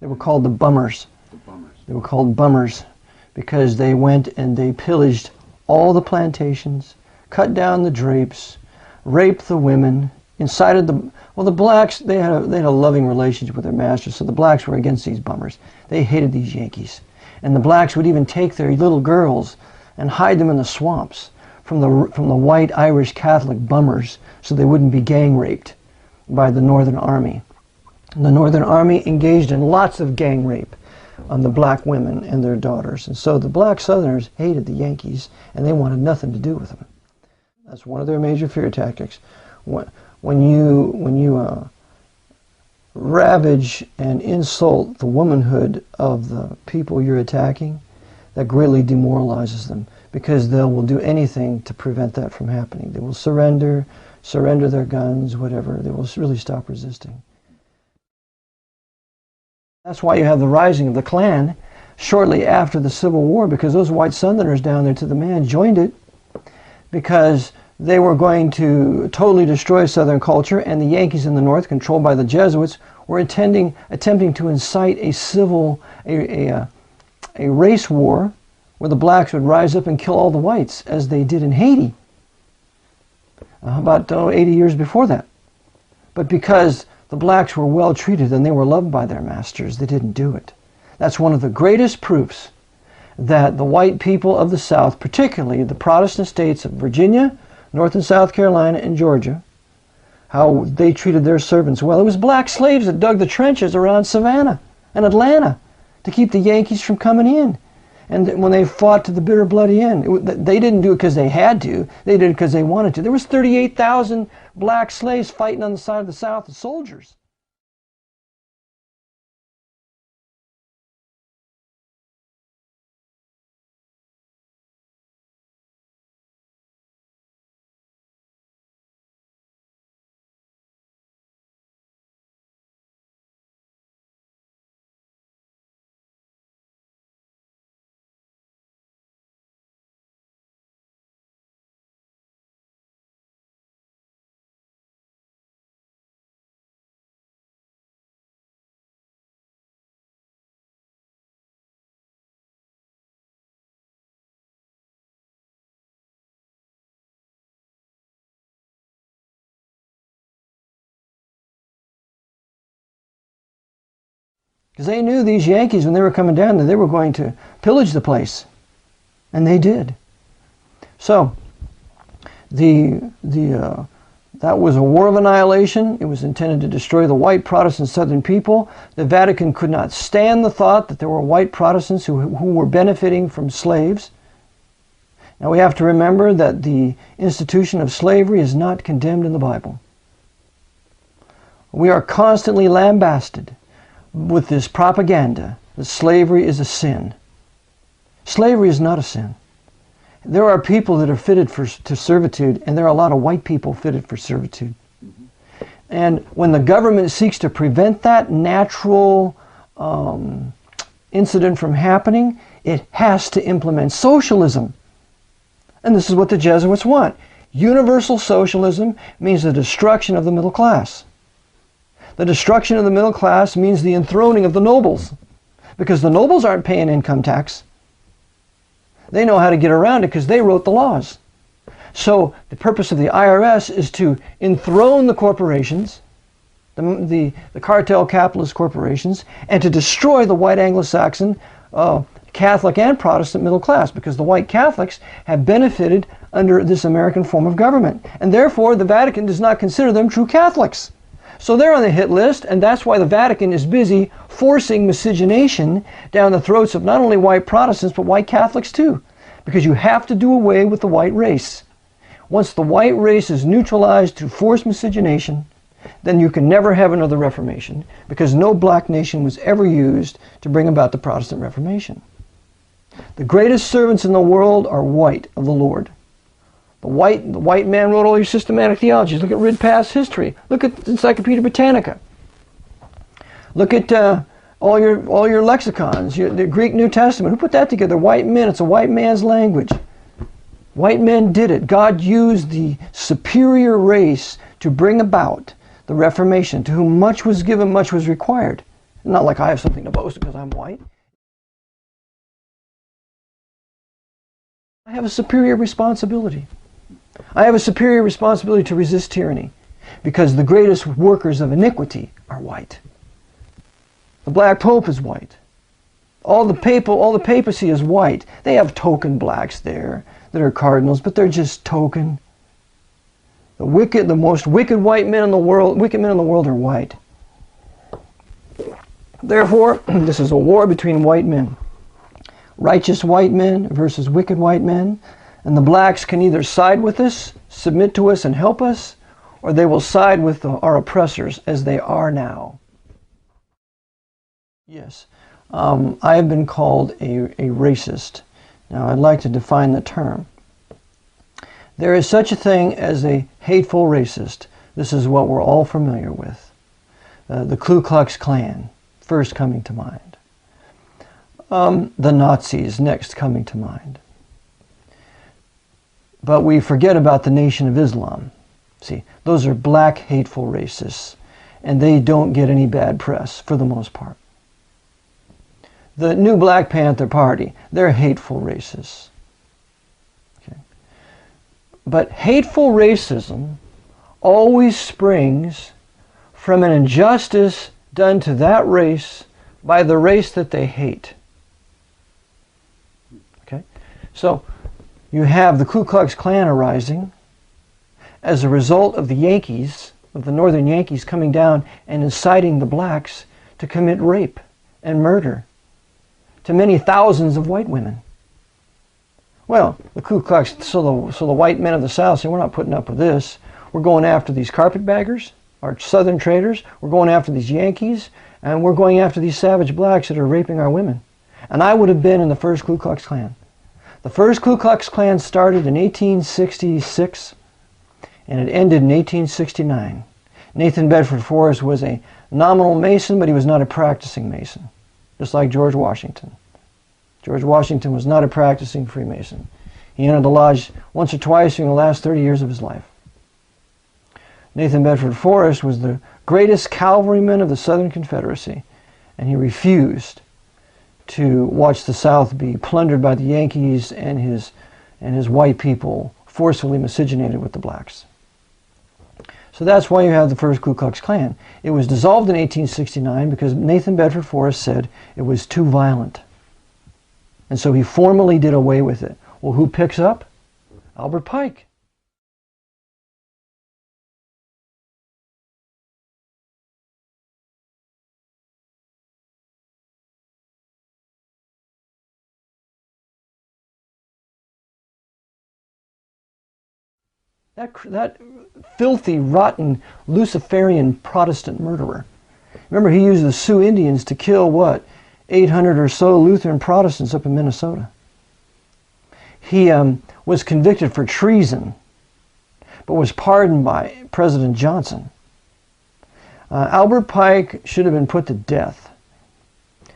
They were called the bummers. They were called bummers because they went and they pillaged all the plantations, cut down the drapes, raped the women, incited the blacks, they had a loving relationship with their masters, so the blacks were against these bummers. They hated these Yankees. And the blacks would even take their little girls and hide them in the swamps from the white Irish Catholic bummers so they wouldn't be gang raped by the Northern Army. And the Northern Army engaged in lots of gang rape on the black women and their daughters. And so the black Southerners hated the Yankees and they wanted nothing to do with them. That's one of their major fear tactics. When you ravage and insult the womanhood of the people you're attacking, that greatly demoralizes them because they will do anything to prevent that from happening. They will surrender their guns, whatever. They will really stop resisting. That's why you have the rising of the Klan shortly after the Civil War, because those white Southerners down there to the man joined it because they were going to totally destroy Southern culture, and the Yankees in the North, controlled by the Jesuits, were attempting to incite a race war where the blacks would rise up and kill all the whites, as they did in Haiti about 80 years before that. But because the blacks were well treated and they were loved by their masters, they didn't do it. That's one of the greatest proofs that the white people of the South, particularly the Protestant states of Virginia, North and South Carolina, and Georgia, how they treated their servants well. It was black slaves that dug the trenches around Savannah and Atlanta to keep the Yankees from coming in. And when they fought to the bitter bloody end, they didn't do it because they had to. They did it because they wanted to. There was 38,000 black slaves fighting on the side of the South as soldiers. Because they knew these Yankees, when they were coming down, that they were going to pillage the place. And they did. So, that was a war of annihilation. It was intended to destroy the white Protestant Southern people. The Vatican could not stand the thought that there were white Protestants who were benefiting from slaves. Now we have to remember that the institution of slavery is not condemned in the Bible. We are constantly lambasted with this propaganda that slavery is a sin. Slavery is not a sin. There are people that are fitted to servitude, and there are a lot of white people fitted for servitude. Mm-hmm. And when the government seeks to prevent that natural incident from happening, it has to implement socialism. And this is what the Jesuits want. Universal socialism means the destruction of the middle class. The destruction of the middle class means the enthroning of the nobles, because the nobles aren't paying income tax. They know how to get around it because they wrote the laws. So the purpose of the IRS is to enthrone the corporations, the cartel capitalist corporations, and to destroy the white Anglo-Saxon Catholic and Protestant middle class, because the white Catholics have benefited under this American form of government. And therefore the Vatican does not consider them true Catholics. So they're on the hit list, and that's why the Vatican is busy forcing miscegenation down the throats of not only white Protestants, but white Catholics too. Because you have to do away with the white race. Once the white race is neutralized to force miscegenation, then you can never have another Reformation, because no black nation was ever used to bring about the Protestant Reformation. The greatest servants in the world are white of the Lord. The white man wrote all your systematic theologies. Look at Ridpath's history. Look at Encyclopedia Britannica. Look at all your lexicons, the Greek New Testament. Who put that together? White men. It's a white man's language. White men did it. God used the superior race to bring about the Reformation, to whom much was given, much was required. Not like I have something to boast because I'm white. I have a superior responsibility. I have a superior responsibility to resist tyranny, because the greatest workers of iniquity are white. The Black Pope is white. All the papacy is white. They have token blacks there that are cardinals, but they're just token. The most wicked men in the world are white. Therefore, this is a war between white men. Righteous white men versus wicked white men. And the blacks can either side with us, submit to us, and help us, or they will side with our oppressors, as they are now. Yes, I have been called a racist. Now, I'd like to define the term. There is such a thing as a hateful racist. This is what we're all familiar with. The Ku Klux Klan, first coming to mind. The Nazis, next coming to mind. But we forget about the Nation of Islam. See, those are black, hateful racists. and they don't get any bad press for the most part. The new Black Panther Party, they're hateful racists. Okay. But hateful racism always springs from an injustice done to that race by the race that they hate. Okay? So you have the Ku Klux Klan arising as a result of the Yankees, of the Northern Yankees coming down and inciting the blacks to commit rape and murder to many thousands of white women. Well, the Ku Klux, so the white men of the South say, we're not putting up with this. We're going after these carpetbaggers, our Southern traders. We're going after these Yankees, and we're going after these savage blacks that are raping our women. And I would have been in the first Ku Klux Klan. The first Ku Klux Klan started in 1866, and it ended in 1869. Nathan Bedford Forrest was a nominal Mason, but he was not a practicing Mason, just like George Washington. George Washington was not a practicing Freemason. He entered the lodge once or twice during the last 30 years of his life. Nathan Bedford Forrest was the greatest cavalryman of the Southern Confederacy, and he refused to watch the South be plundered by the Yankees and his white people forcefully miscegenated with the blacks. So that's why you have the first Ku Klux Klan. It was dissolved in 1869 because Nathan Bedford Forrest said it was too violent. And so he formally did away with it. Well, who picks up? Albert Pike. That filthy, rotten, Luciferian Protestant murderer. Remember, he used the Sioux Indians to kill, what, 800 or so Lutheran Protestants up in Minnesota. He was convicted for treason, but was pardoned by President Johnson. Albert Pike should have been put to death.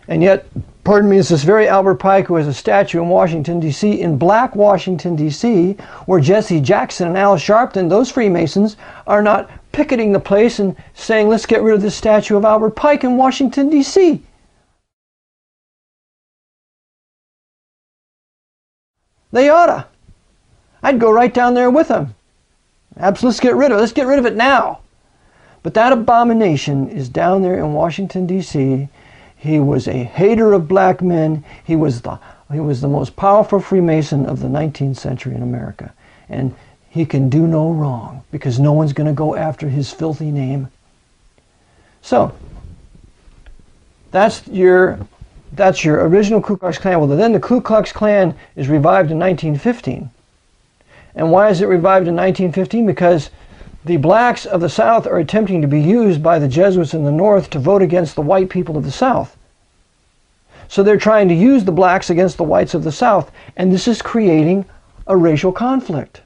And yet, pardon me, it's this very Albert Pike who has a statue in Washington, D.C., in black Washington, D.C., where Jesse Jackson and Al Sharpton, those Freemasons, are not picketing the place and saying, let's get rid of this statue of Albert Pike in Washington, D.C. They oughta. I'd go right down there with them. Let's get rid of it. Let's get rid of it now. But that abomination is down there in Washington, D.C., He was a hater of black men. He was the most powerful Freemason of the 19th century in America. And he can do no wrong because no one's going to go after his filthy name. So, that's your original Ku Klux Klan. Well, then the Ku Klux Klan is revived in 1915. And why is it revived in 1915? Because the blacks of the South are attempting to be used by the Jesuits in the North to vote against the white people of the South. So they're trying to use the blacks against the whites of the South, and this is creating a racial conflict.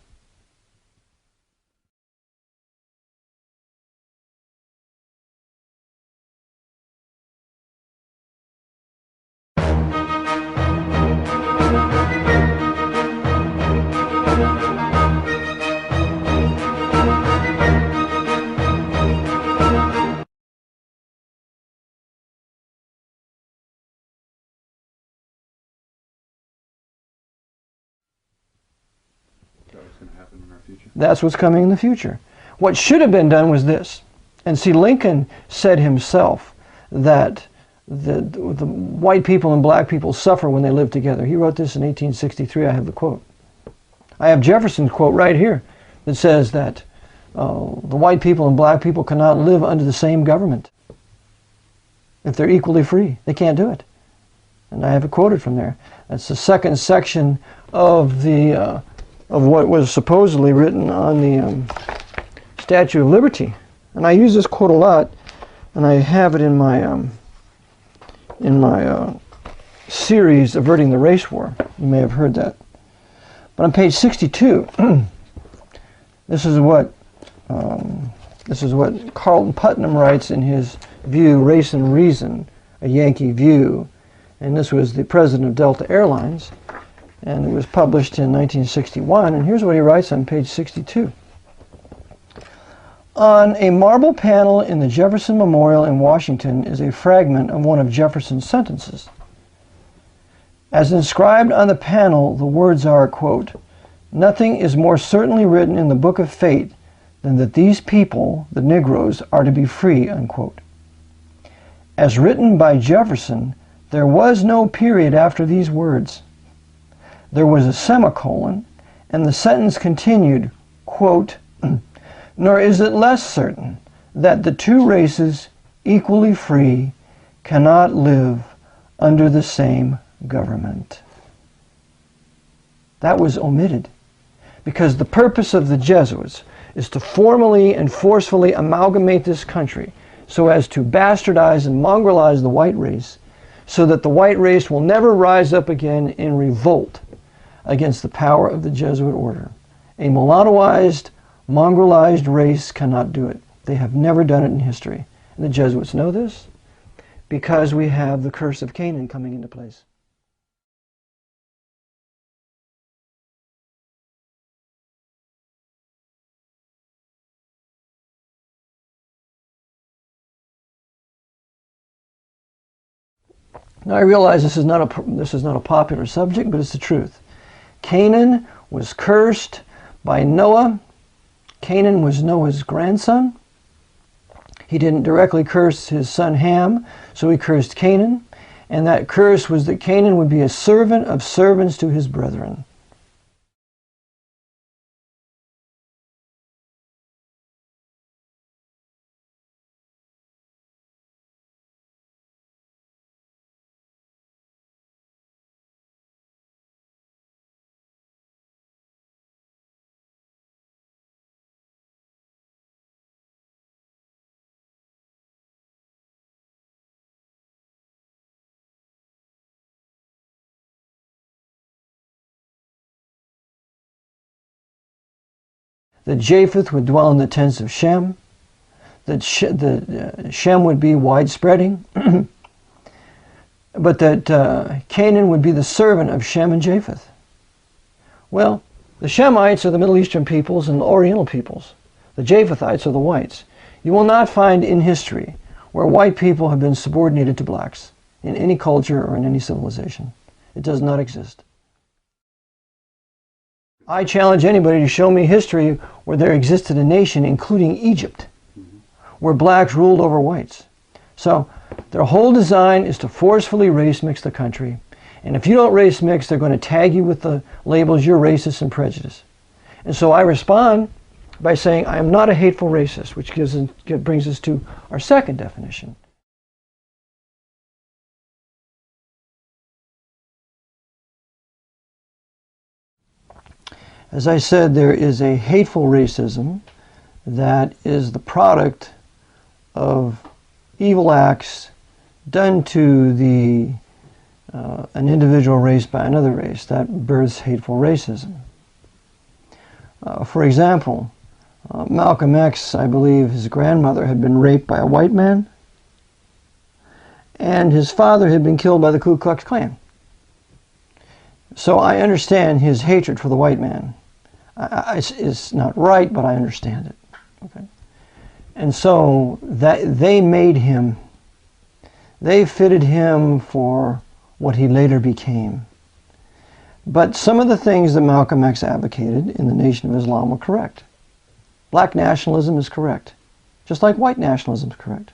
That's what's coming in the future. What should have been done was this. And see, Lincoln said himself that the white people and black people suffer when they live together. He wrote this in 1863. I have the quote. I have Jefferson's quote right here that says that the white people and black people cannot live under the same government if they're equally free. They can't do it. And I have it quoted from there. That's the second section of the of what was supposedly written on the Statue of Liberty. And I use this quote a lot, and I have it in my series, Averting the Race War. You may have heard that. But on page 62, this is what Carlton Putnam writes in his view, Race and Reason, a Yankee View. And this was the president of Delta Airlines. And it was published in 1961. And here's what he writes on page 62. On a marble panel in the Jefferson Memorial in Washington is a fragment of one of Jefferson's sentences. As inscribed on the panel, the words are, quote, "Nothing is more certainly written in the book of fate than that these people, the Negroes, are to be free," unquote. As written by Jefferson, there was no period after these words. There was a semicolon, and the sentence continued, quote, "Nor is it less certain that the two races, equally free, cannot live under the same government." That was omitted because the purpose of the Jesuits is to formally and forcefully amalgamate this country so as to bastardize and mongrelize the white race so that the white race will never rise up again in revolt against the power of the Jesuit order. A mulattoized, mongrelized race cannot do it. They have never done it in history. And the Jesuits know this because we have the curse of Canaan coming into place. Now I realize this is not a popular subject, but it's the truth. Canaan was cursed by Noah. Canaan was Noah's grandson. He didn't directly curse his son Ham, so he cursed Canaan. And that curse was that Canaan would be a servant of servants to his brethren. That Japheth would dwell in the tents of Shem, that Shem would be widespreading, but that Canaan would be the servant of Shem and Japheth. Well, the Shemites are the Middle Eastern peoples and the Oriental peoples. The Japhethites are the whites. You will not find in history where white people have been subordinated to blacks in any culture or in any civilization. It does not exist. I challenge anybody to show me history where there existed a nation, including Egypt, where blacks ruled over whites. So their whole design is to forcefully race mix the country. And if you don't race mix, they're going to tag you with the labels, you're racist and prejudiced. And so I respond by saying I am not a hateful racist, which brings us to our second definition. As I said, there is a hateful racism that is the product of evil acts done to an individual race by another race. That births hateful racism. For example, Malcolm X, I believe his grandmother had been raped by a white man, and his father had been killed by the Ku Klux Klan. So I understand his hatred for the white man. It's not right, but I understand it. Okay? And so that they made him, they fitted him for what he later became. But some of the things that Malcolm X advocated in the Nation of Islam were correct. Black nationalism is correct, just like white nationalism is correct.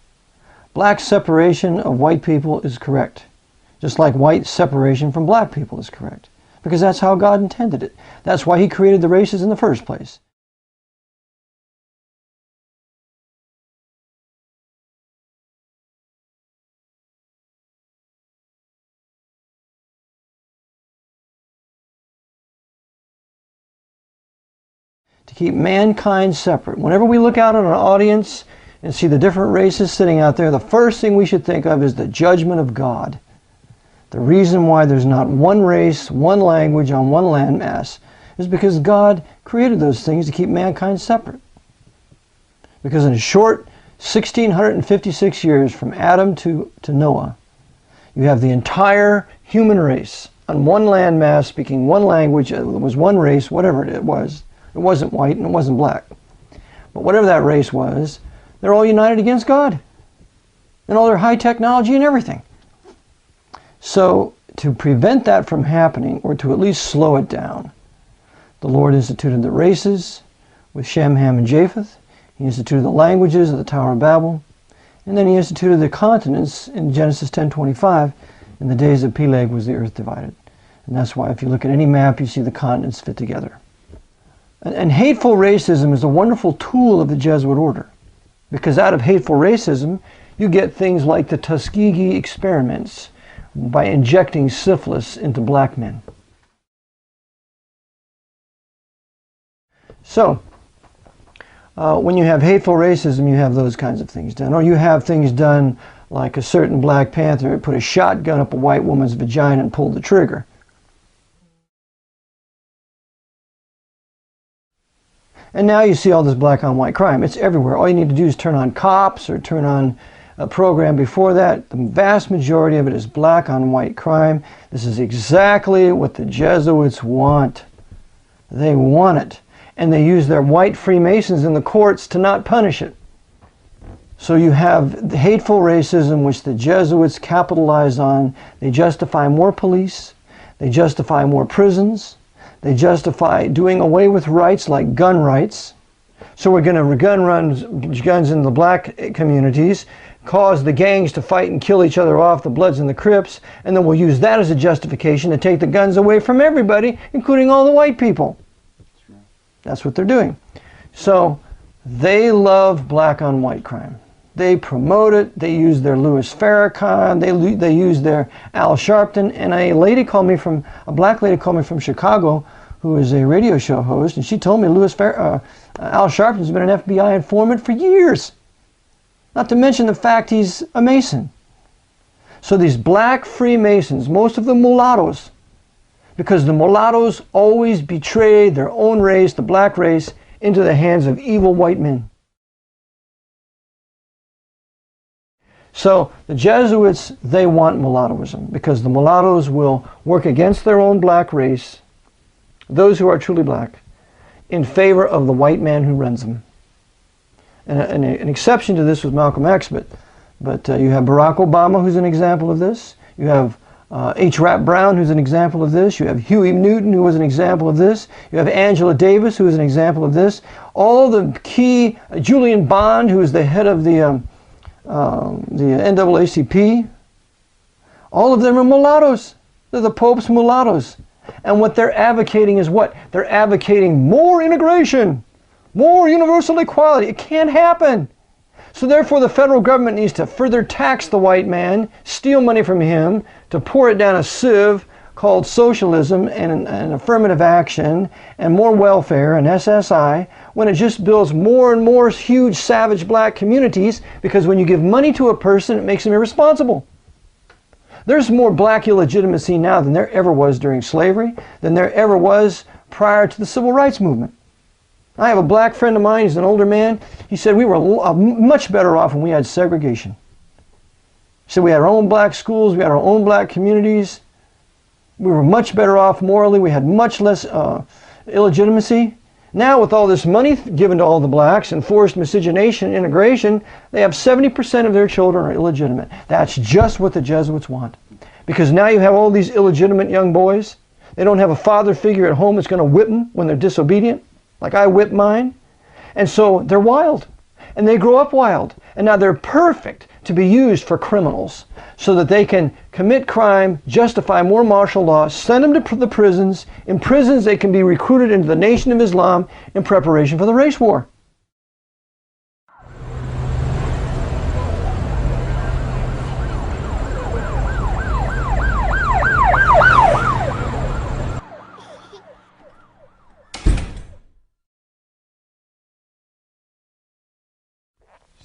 Black separation of white people is correct, just like white separation from black people is correct. Because that's how God intended it. That's why he created the races in the first place. To keep mankind separate. Whenever we look out at an audience and see the different races sitting out there, the first thing we should think of is the judgment of God. The reason why there's not one race, one language on one landmass is because God created those things to keep mankind separate. Because in a short 1,656 years from Adam to Noah, you have the entire human race on one landmass speaking one language. It was one race, whatever it was. It wasn't white and it wasn't black. But whatever that race was, they're all united against God and all their high technology and everything. So to prevent that from happening, or to at least slow it down, the Lord instituted the races with Shem, Ham, and Japheth. He instituted the languages of the Tower of Babel. And then he instituted the continents in Genesis 10:25. In the days of Peleg was the earth divided. And that's why if you look at any map, you see the continents fit together. And hateful racism is a wonderful tool of the Jesuit order. Because out of hateful racism, you get things like the Tuskegee experiments by injecting syphilis into black men. So, when you have hateful racism, you have those kinds of things done. Or you have things done like a certain Black Panther put a shotgun up a white woman's vagina and pulled the trigger. And now you see all this black on white crime. It's everywhere. All you need to do is turn on Cops or turn on a program before that. The vast majority of it is black on white crime. This is exactly what the Jesuits want. They want it. And they use their white Freemasons in the courts to not punish it. So you have the hateful racism, which the Jesuits capitalize on. They justify more police. They justify more prisons. They justify doing away with rights like gun rights. So we're going to run guns in the black communities, cause the gangs to fight and kill each other off, the Bloods and the Crips, and then we'll use that as a justification to take the guns away from everybody, including all the white people. That's what they're doing. So they love black on white crime. They promote it. They use their Louis Farrakhan. They use their Al Sharpton. And a black lady called me from Chicago, who is a radio show host, and she told me Al Sharpton's been an FBI informant for years. Not to mention the fact he's a Mason. So these black Freemasons, most of them mulattoes, because the mulattoes always betrayed their own race, the black race, into the hands of evil white men. So the Jesuits, they want mulattoism because the mulattoes will work against their own black race, those who are truly black, in favor of the white man who runs them. And an exception to this was Malcolm X, but you have Barack Obama, who's an example of this. You have H. Rap Brown, who's an example of this. You have Huey Newton, who was an example of this. You have Angela Davis, who is an example of this. All the key, Julian Bond, who is the head of the NAACP, all of them are mulattoes. They're the Pope's mulattoes. And what they're advocating is what? They're advocating more integration, more universal equality. It can't happen. So therefore the federal government needs to further tax the white man, steal money from him, to pour it down a sieve called socialism and affirmative action and more welfare and SSI, when it just builds more and more huge savage black communities, because when you give money to a person, it makes them irresponsible. There's more black illegitimacy now than there ever was during slavery, than there ever was prior to the civil rights movement. I have a black friend of mine, he's an older man. He said we were much better off when we had segregation. He said we had our own black schools, we had our own black communities. We were much better off morally, we had much less illegitimacy. Now with all this money given to all the blacks and forced miscegenation, integration, they have 70% of their children are illegitimate. That's just what the Jesuits want. Because now you have all these illegitimate young boys. They don't have a father figure at home that's going to whip them when they're disobedient, like I whipped mine. And so they're wild. And they grow up wild. And now they're perfect to be used for criminals so that they can commit crime, justify more martial law, send them to the prisons. In prisons they can be recruited into the Nation of Islam in preparation for the race war.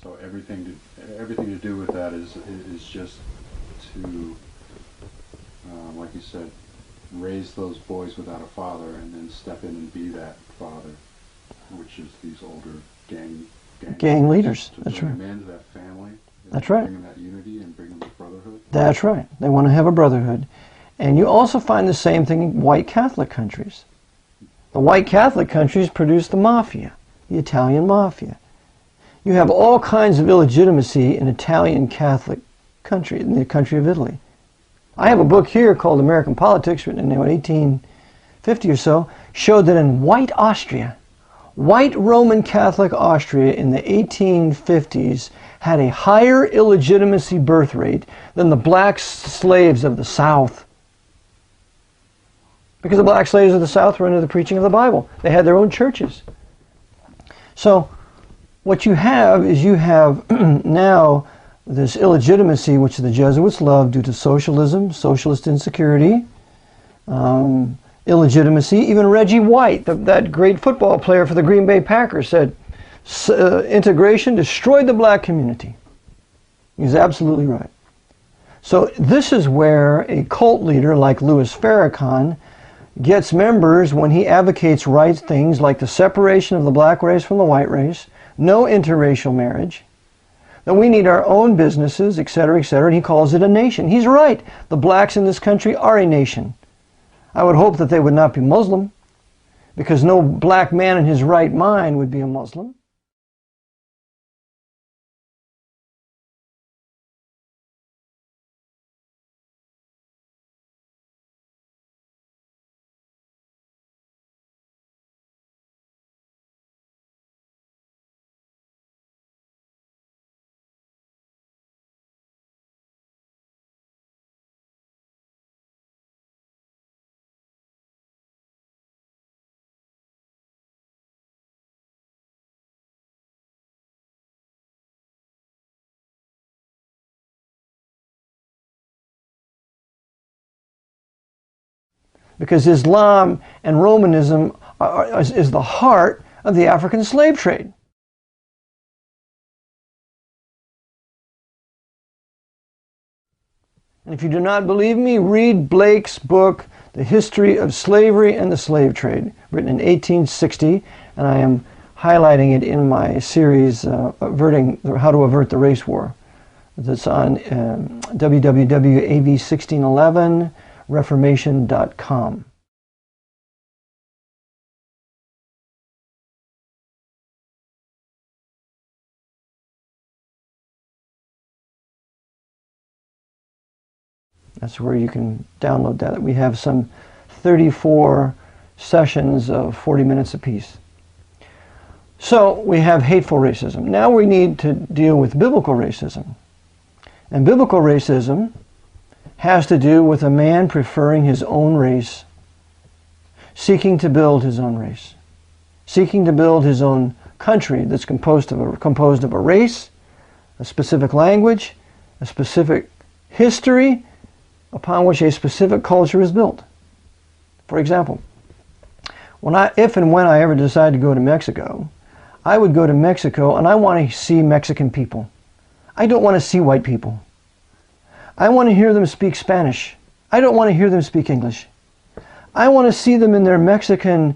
So everything to do with that is just to, like you said, raise those boys without a father, and then step in and be that father, which is these older gang leaders. That's right. To bring them into that family. That's right. Bring them that unity and bring them the brotherhood. That's right. They want to have a brotherhood, and you also find the same thing in white Catholic countries. The white Catholic countries produce the mafia, the Italian mafia. You have all kinds of illegitimacy in Italian Catholic country, in the country of Italy. I have a book here called American Politics, written in 1850 or so, showed that in white Austria, white Roman Catholic Austria in the 1850s had a higher illegitimacy birth rate than the black slaves of the South. Because the black slaves of the South were under the preaching of the Bible. They had their own churches. So what you have is you have now this illegitimacy which the Jesuits loved due to socialism, socialist insecurity, illegitimacy. Even Reggie White, that great football player for the Green Bay Packers, said integration destroyed the black community. He's absolutely right. So this is where a cult leader like Louis Farrakhan gets members when he advocates right things like the separation of the black race from the white race, no interracial marriage, that we need our own businesses, etc., etc., and he calls it a nation. He's right. The blacks in this country are a nation. I would hope that they would not be Muslim, because no black man in his right mind would be a Muslim. Because Islam and Romanism is the heart of the African slave trade. And if you do not believe me, read Blake's book, The History of Slavery and the Slave Trade, written in 1860, and I am highlighting it in my series, How to Avert the Race War. That's on www.av1611. Reformation.com. That's where you can download that. We have some 34 sessions of 40 minutes apiece. So we have hateful racism. Now we need to deal with biblical racism. And biblical racism has to do with a man preferring his own race, seeking to build his own race, seeking to build his own country that's composed of a race, a specific language, a specific history upon which a specific culture is built. For example, if and when I ever decide to go to Mexico, I would go to Mexico and I want to see Mexican people. I don't want to see white people. I want to hear them speak Spanish. I don't want to hear them speak English. I want to see them in the Mexican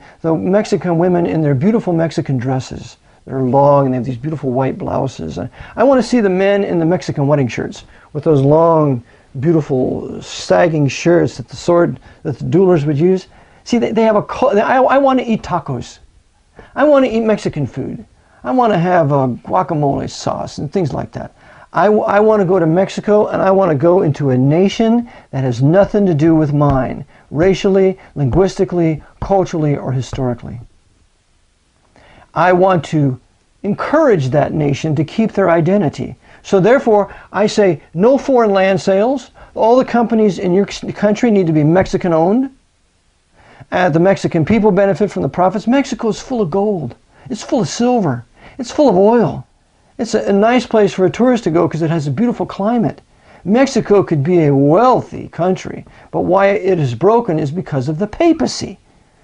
women in their beautiful Mexican dresses. They're long and they have these beautiful white blouses. I want to see the men in the Mexican wedding shirts with those long, beautiful, sagging shirts that the duelers would use. See, they have I want to eat tacos. I want to eat Mexican food. I want to have guacamole sauce and things like that. I want to go to Mexico, and I want to go into a nation that has nothing to do with mine, racially, linguistically, culturally, or historically. I want to encourage that nation to keep their identity. So therefore, I say no foreign land sales. All the companies in your country need to be Mexican-owned. The Mexican people benefit from the profits. Mexico is full of gold. It's full of silver. It's full of oil. It's a nice place for a tourist to go because it has a beautiful climate. Mexico could be a wealthy country, but why it is broken is because of the papacy,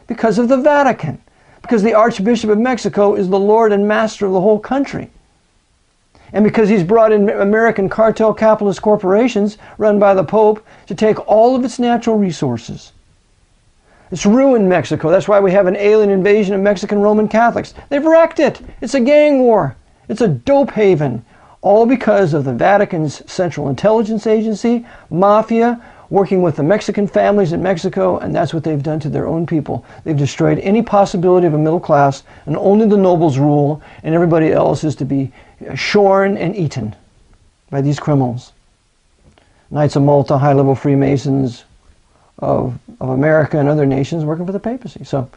because of the Vatican, because the Archbishop of Mexico is the Lord and Master of the whole country. And because he's brought in American cartel capitalist corporations run by the Pope to take all of its natural resources. It's ruined Mexico. That's why we have an alien invasion of Mexican Roman Catholics. They've wrecked it. It's a gang war. It's a dope haven, all because of the Vatican's Central Intelligence Agency, mafia, working with the Mexican families in Mexico, and that's what they've done to their own people. They've destroyed any possibility of a middle class, and only the nobles rule, and everybody else is to be shorn and eaten by these criminals. Knights of Malta, high-level Freemasons of America and other nations working for the papacy. So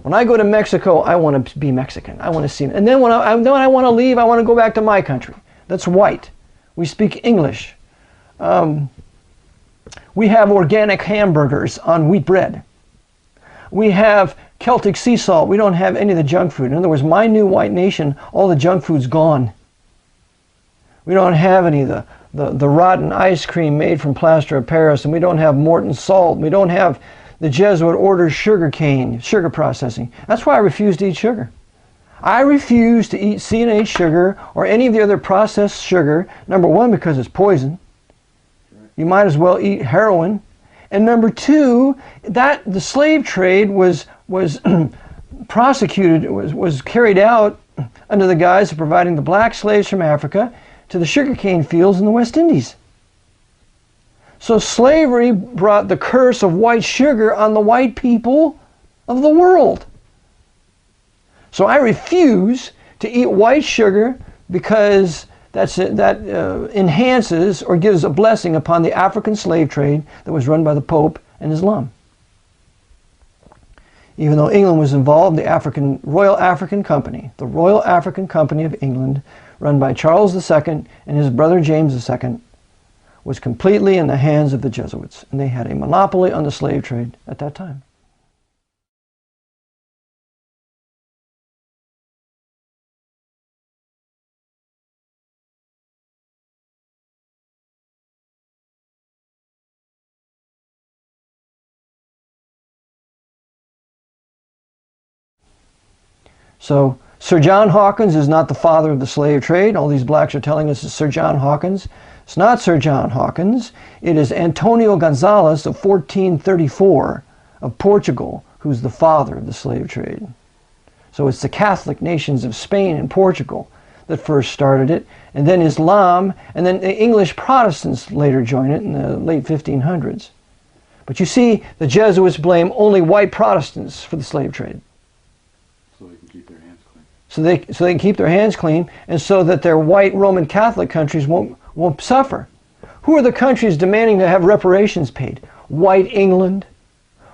when I go to Mexico, I want to be Mexican. I want to see. And then when I want to leave, I want to go back to my country. That's white. We speak English. We have organic hamburgers on wheat bread. We have Celtic sea salt. We don't have any of the junk food. In other words, my new white nation, all the junk food's gone. We don't have any of the rotten ice cream made from plaster of Paris, and we don't have Morton salt. We don't have the Jesuit order sugar cane, sugar processing. That's why I refuse to eat sugar. I refuse to eat C&H sugar or any of the other processed sugar, number one, because it's poison. You might as well eat heroin. And number two, that the slave trade was prosecuted, was carried out under the guise of providing the black slaves from Africa to the sugarcane fields in the West Indies. So slavery brought the curse of white sugar on the white people of the world. So I refuse to eat white sugar because that enhances or gives a blessing upon the African slave trade that was run by the Pope and Islam. Even though England was involved, the Royal African Company, the Royal African Company of England, run by Charles II and his brother James II, was completely in the hands of the Jesuits, and they had a monopoly on the slave trade at that time. So Sir John Hawkins is not the father of the slave trade. All these blacks are telling us it's Sir John Hawkins. It's not Sir John Hawkins. It is Antonio Gonzalez of 1434 of Portugal who's the father of the slave trade. So it's the Catholic nations of Spain and Portugal that first started it, and then Islam, and then the English Protestants later joined it in the late 1500s. But you see, the Jesuits blame only white Protestants for the slave trade. So they can keep their hands clean. So they can keep their hands clean, and so that their white Roman Catholic countries won't suffer. Who are the countries demanding to have reparations paid? White England,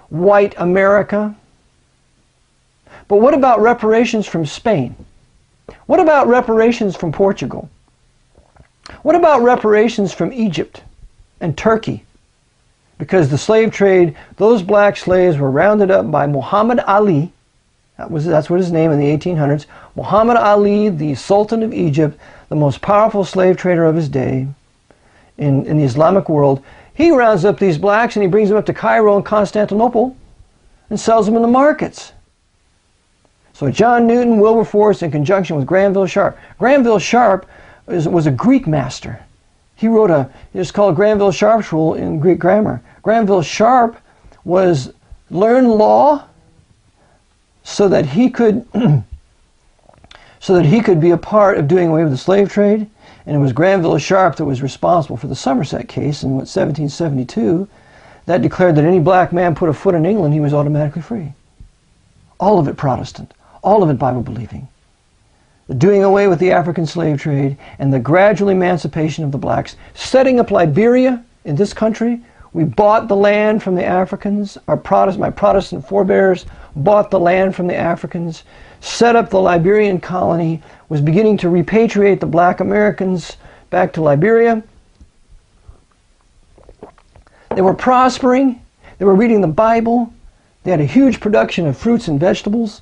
white America. But what about reparations from Spain? What about reparations from Portugal? What about reparations from Egypt and Turkey? Because the slave trade, those black slaves were rounded up by Muhammad Ali. That's what his name in the 1800s. Muhammad Ali, the Sultan of Egypt, the most powerful slave trader of his day in the Islamic world. He rounds up these blacks and he brings them up to Cairo and Constantinople and sells them in the markets. So John Newton, Wilberforce, in conjunction with Granville Sharp. Granville Sharp was a Greek master. He wrote it's called Granville Sharp's Rule in Greek grammar. Granville Sharp learned law so that he could be a part of doing away with the slave trade. And it was Granville Sharp that was responsible for the Somerset case in 1772 that declared that any black man put a foot in England, he was automatically free. All of it Protestant, all of it Bible believing. The doing away with the African slave trade and the gradual emancipation of the blacks, setting up Liberia in this country. We bought the land from the Africans. My Protestant forebears bought the land from the Africans, set up the Liberian colony, was beginning to repatriate the black Americans back to Liberia. They were prospering. They were reading the Bible. They had a huge production of fruits and vegetables.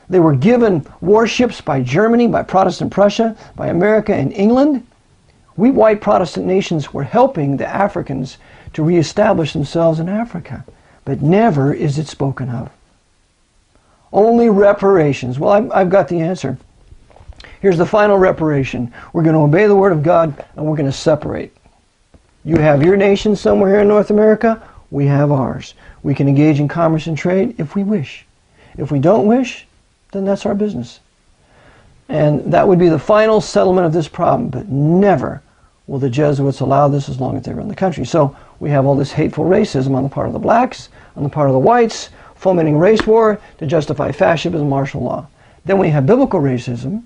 They were given warships by Germany, by Protestant Prussia, by America and England. We white Protestant nations were helping the Africans to reestablish themselves in Africa. But never is it spoken of. Only reparations. Well, I've got the answer. Here's the final reparation. We're going to obey the Word of God and we're going to separate. You have your nation somewhere here in North America. We have ours. We can engage in commerce and trade if we wish. If we don't wish, then that's our business. And that would be the final settlement of this problem. But never will the Jesuits allow this as long as they run the country. So we have all this hateful racism on the part of the blacks, on the part of the whites, fomenting race war to justify fascism and martial law. Then we have biblical racism,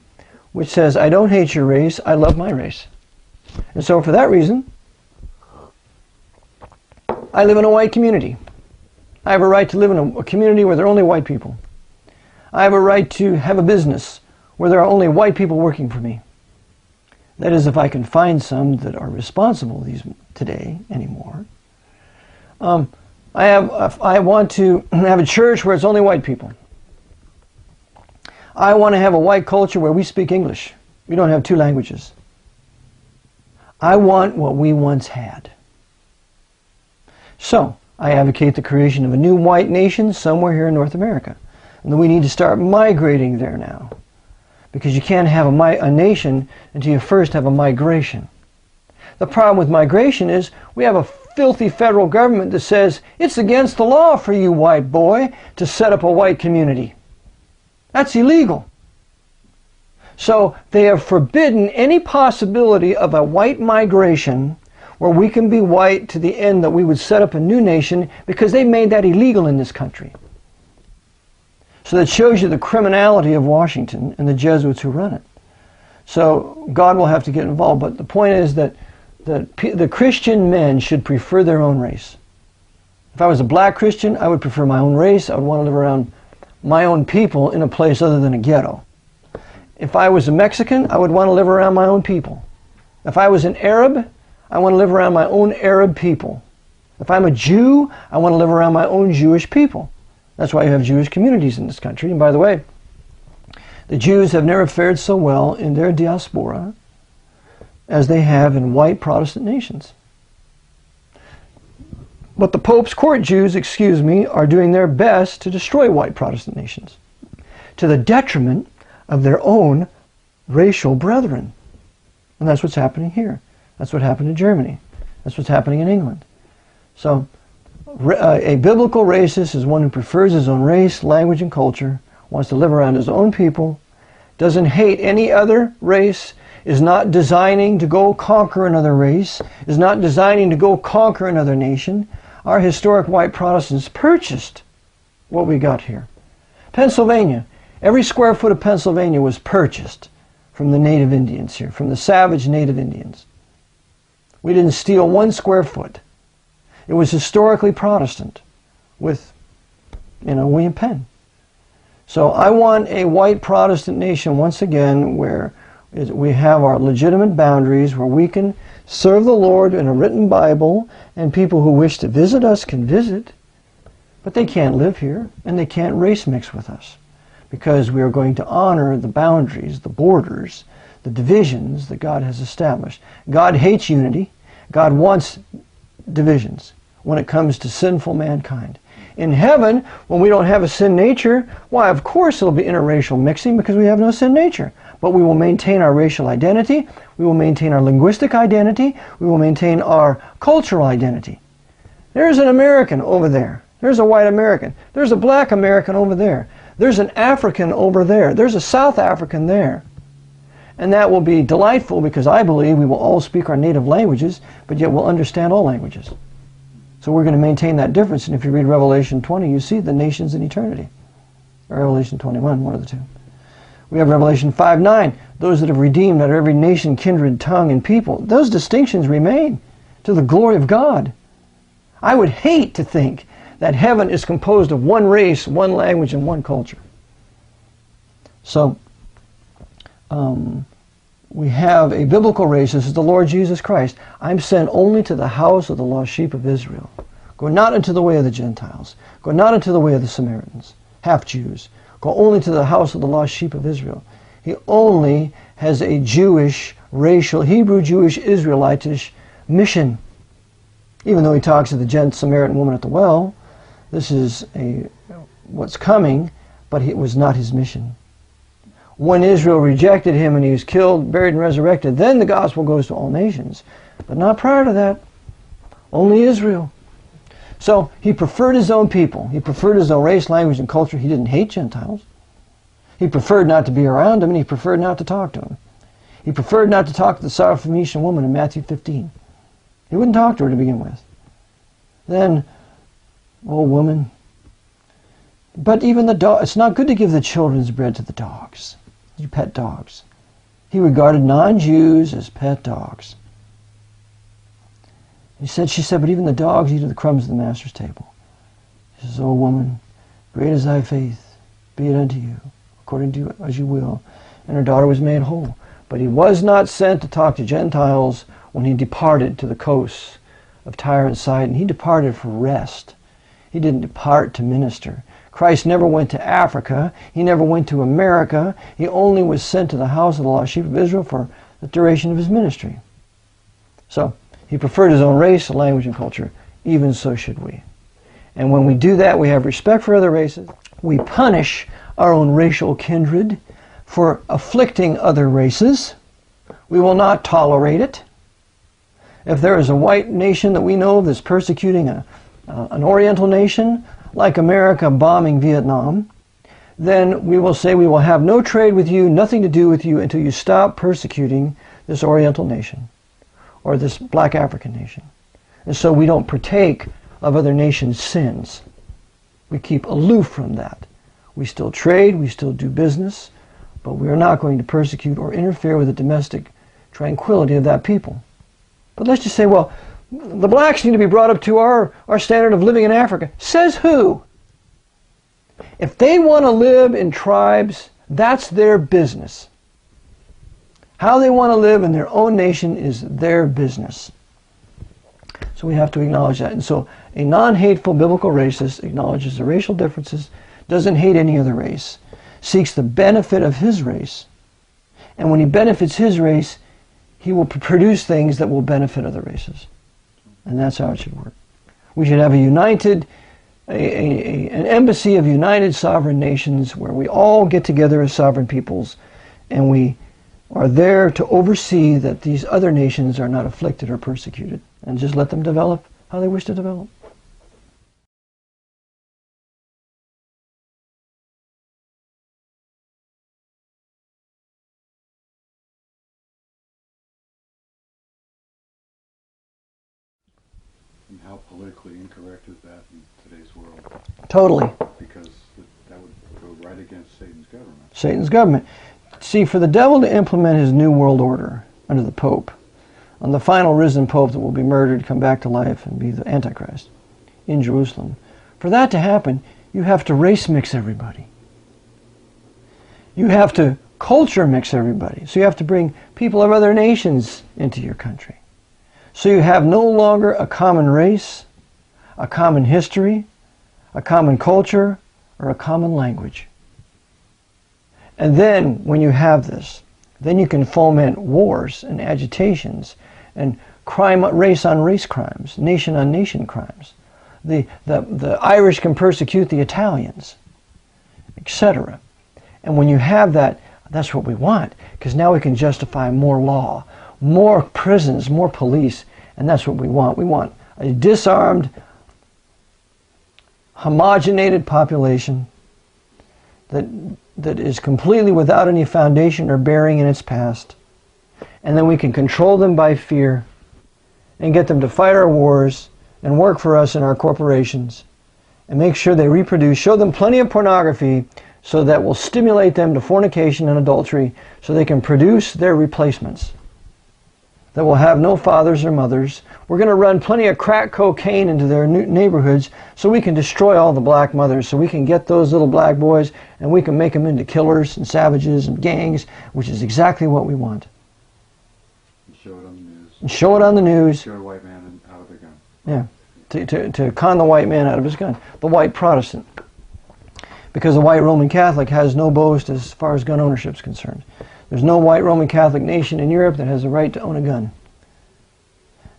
which says, I don't hate your race, I love my race. And so for that reason, I live in a white community. I have a right to live in a community where there are only white people. I have a right to have a business where there are only white people working for me. That is, if I can find some that are responsible today anymore. I want to have a church where it's only white people. I want to have a white culture where we speak English. We don't have two languages. I want what we once had. So, I advocate the creation of a new white nation somewhere here in North America. And we need to start migrating there now. Because you can't have a nation until you first have a migration. The problem with migration is we have a filthy federal government that says it's against the law for you, white boy, to set up a white community. That's illegal. So they have forbidden any possibility of a white migration where we can be white to the end that we would set up a new nation, because they made that illegal in this country. So that shows you the criminality of Washington and the Jesuits who run it. So God will have to get involved. But the point is that the Christian men should prefer their own race. If I was a black Christian, I would prefer my own race. I would want to live around my own people in a place other than a ghetto. If I was a Mexican, I would want to live around my own people. If I was an Arab, I want to live around my own Arab people. If I'm a Jew, I want to live around my own Jewish people. That's why you have Jewish communities in this country. And by the way, the Jews have never fared so well in their diaspora as they have in white Protestant nations. But the Pope's court Jews, are doing their best to destroy white Protestant nations, to the detriment of their own racial brethren. And that's what's happening here. That's what happened in Germany. That's what's happening in England. So a biblical racist is one who prefers his own race, language, and culture, wants to live around his own people, doesn't hate any other race, is not designing to go conquer another race, is not designing to go conquer another nation. Our historic white Protestants purchased what we got here. Pennsylvania, every square foot of Pennsylvania was purchased from the native Indians here, from the savage native Indians. We didn't steal 1 square foot. It was historically Protestant with, William Penn. So I want a white Protestant nation once again where we have our legitimate boundaries, where we can serve the Lord in a written Bible, and people who wish to visit us can visit, but they can't live here, and they can't race mix with us, because we are going to honor the boundaries, the borders, the divisions that God has established. God hates unity. God wants divisions when it comes to sinful mankind. In heaven, when we don't have a sin nature, why, of course there'll be interracial mixing because we have no sin nature. But we will maintain our racial identity, we will maintain our linguistic identity, we will maintain our cultural identity. There's an American over there. There's a white American. There's a black American over there. There's an African over there. There's a South African there. And that will be delightful because I believe we will all speak our native languages, but yet we'll understand all languages. So we're going to maintain that difference. And if you read Revelation 20, you see the nations in eternity. Or Revelation 21, one of the two. We have Revelation 5:9, those that have redeemed out of every nation, kindred, tongue, and people. Those distinctions remain to the glory of God. I would hate to think that heaven is composed of one race, one language, and one culture. So, we have a biblical race. This is the Lord Jesus Christ. I'm sent only to the house of the lost sheep of Israel. Go not into the way of the Gentiles. Go not into the way of the Samaritans, half-Jews. Go only to the house of the lost sheep of Israel. He only has a Jewish, racial, Hebrew, Jewish, Israelitish mission. Even though he talks to the Samaritan woman at the well, this is what's coming, but it was not his mission. When Israel rejected him and he was killed, buried, and resurrected, then the gospel goes to all nations. But not prior to that. Only Israel. So he preferred his own people. He preferred his own race, language, and culture. He didn't hate Gentiles. He preferred not to be around them, and he preferred not to talk to them. He preferred not to talk to the Syrophoenician woman in Matthew 15. He wouldn't talk to her to begin with. Then, oh woman. But even the dog, it's not good to give the children's bread to the dogs. You pet dogs. He regarded non-Jews as pet dogs. She said, but even the dogs eat of the crumbs of the master's table. He says, O woman, great is thy faith, be it unto you, according to you, as you will. And her daughter was made whole. But he was not sent to talk to Gentiles when he departed to the coasts of Tyre and Sidon. He departed for rest. He didn't depart to minister. Christ never went to Africa. He never went to America. He only was sent to the house of the lost sheep of Israel for the duration of his ministry. So, he preferred his own race, language, and culture. Even so should we. And when we do that, we have respect for other races. We punish our own racial kindred for afflicting other races. We will not tolerate it. If there is a white nation that we know of that's persecuting an Oriental nation, like America bombing Vietnam, then we will say we will have no trade with you, nothing to do with you until you stop persecuting this Oriental nation or this black African nation. And so we don't partake of other nations' sins. We keep aloof from that. We still trade, we still do business, but we are not going to persecute or interfere with the domestic tranquility of that people. But let's just say, well, the blacks need to be brought up to our standard of living in Africa. Says who? If they want to live in tribes, that's their business. How they want to live in their own nation is their business. So we have to acknowledge that. And so a non-hateful biblical racist acknowledges the racial differences, doesn't hate any other race, seeks the benefit of his race, and when he benefits his race, he will produce things that will benefit other races. And that's how it should work. We should have an embassy of united sovereign nations where we all get together as sovereign peoples and we are there to oversee that these other nations are not afflicted or persecuted, and just let them develop how they wish to develop. And how politically incorrect is that in today's world? Totally. Because that would go right against Satan's government. Satan's government. See, for the devil to implement his new world order under the Pope, on the final risen Pope that will be murdered, come back to life, and be the Antichrist in Jerusalem, for that to happen, you have to race mix everybody. You have to culture mix everybody. So you have to bring people of other nations into your country. So you have no longer a common race, a common history, a common culture, or a common language. And then, when you have this, then you can foment wars and agitations and crime, race on race crimes, nation on nation crimes. The Irish can persecute the Italians, etc. And when you have that, that's what we want, because now we can justify more law, more prisons, more police, and that's what we want. We want a disarmed, homogenated population that is completely without any foundation or bearing in its past. And then we can control them by fear and get them to fight our wars and work for us in our corporations and make sure they reproduce, show them plenty of pornography so that will stimulate them to fornication and adultery so they can produce their replacements that will have no fathers or mothers. We're going to run plenty of crack cocaine into their neighborhoods so we can destroy all the black mothers, so we can get those little black boys and we can make them into killers and savages and gangs, which is exactly what we want. And show it on the news. And show it on the news. Show a white man out of their gun. Yeah, to con the white man out of his gun. The white Protestant. Because the white Roman Catholic has no boast as far as gun ownership is concerned. There's no white Roman Catholic nation in Europe that has a right to own a gun.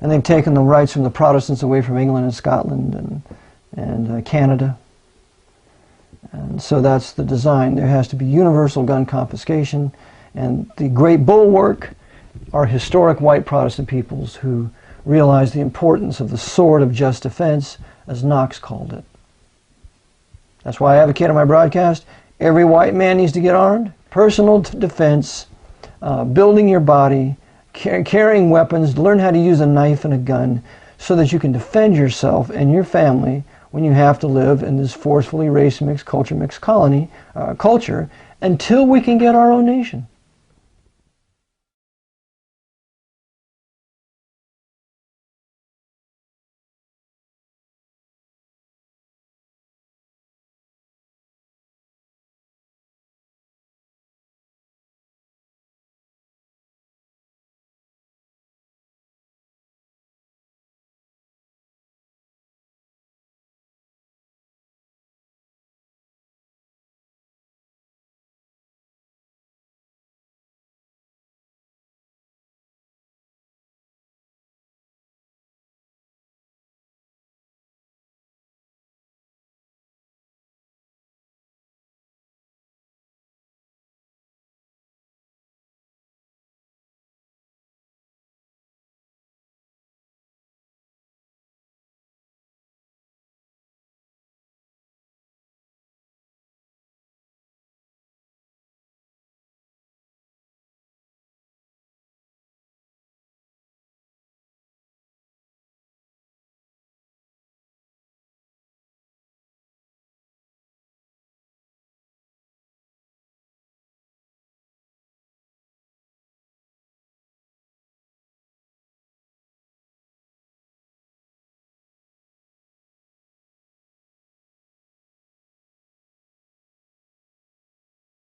And they've taken the rights from the Protestants away from England and Scotland and Canada. And so that's the design. There has to be universal gun confiscation. And the great bulwark are historic white Protestant peoples who realize the importance of the sword of just defense, as Knox called it. That's why I advocate on my broadcast, every white man needs to get armed. Personal defense, building your body, carrying weapons, learn how to use a knife and a gun so that you can defend yourself and your family when you have to live in this forcefully race-mixed, culture-mixed culture until we can get our own nation.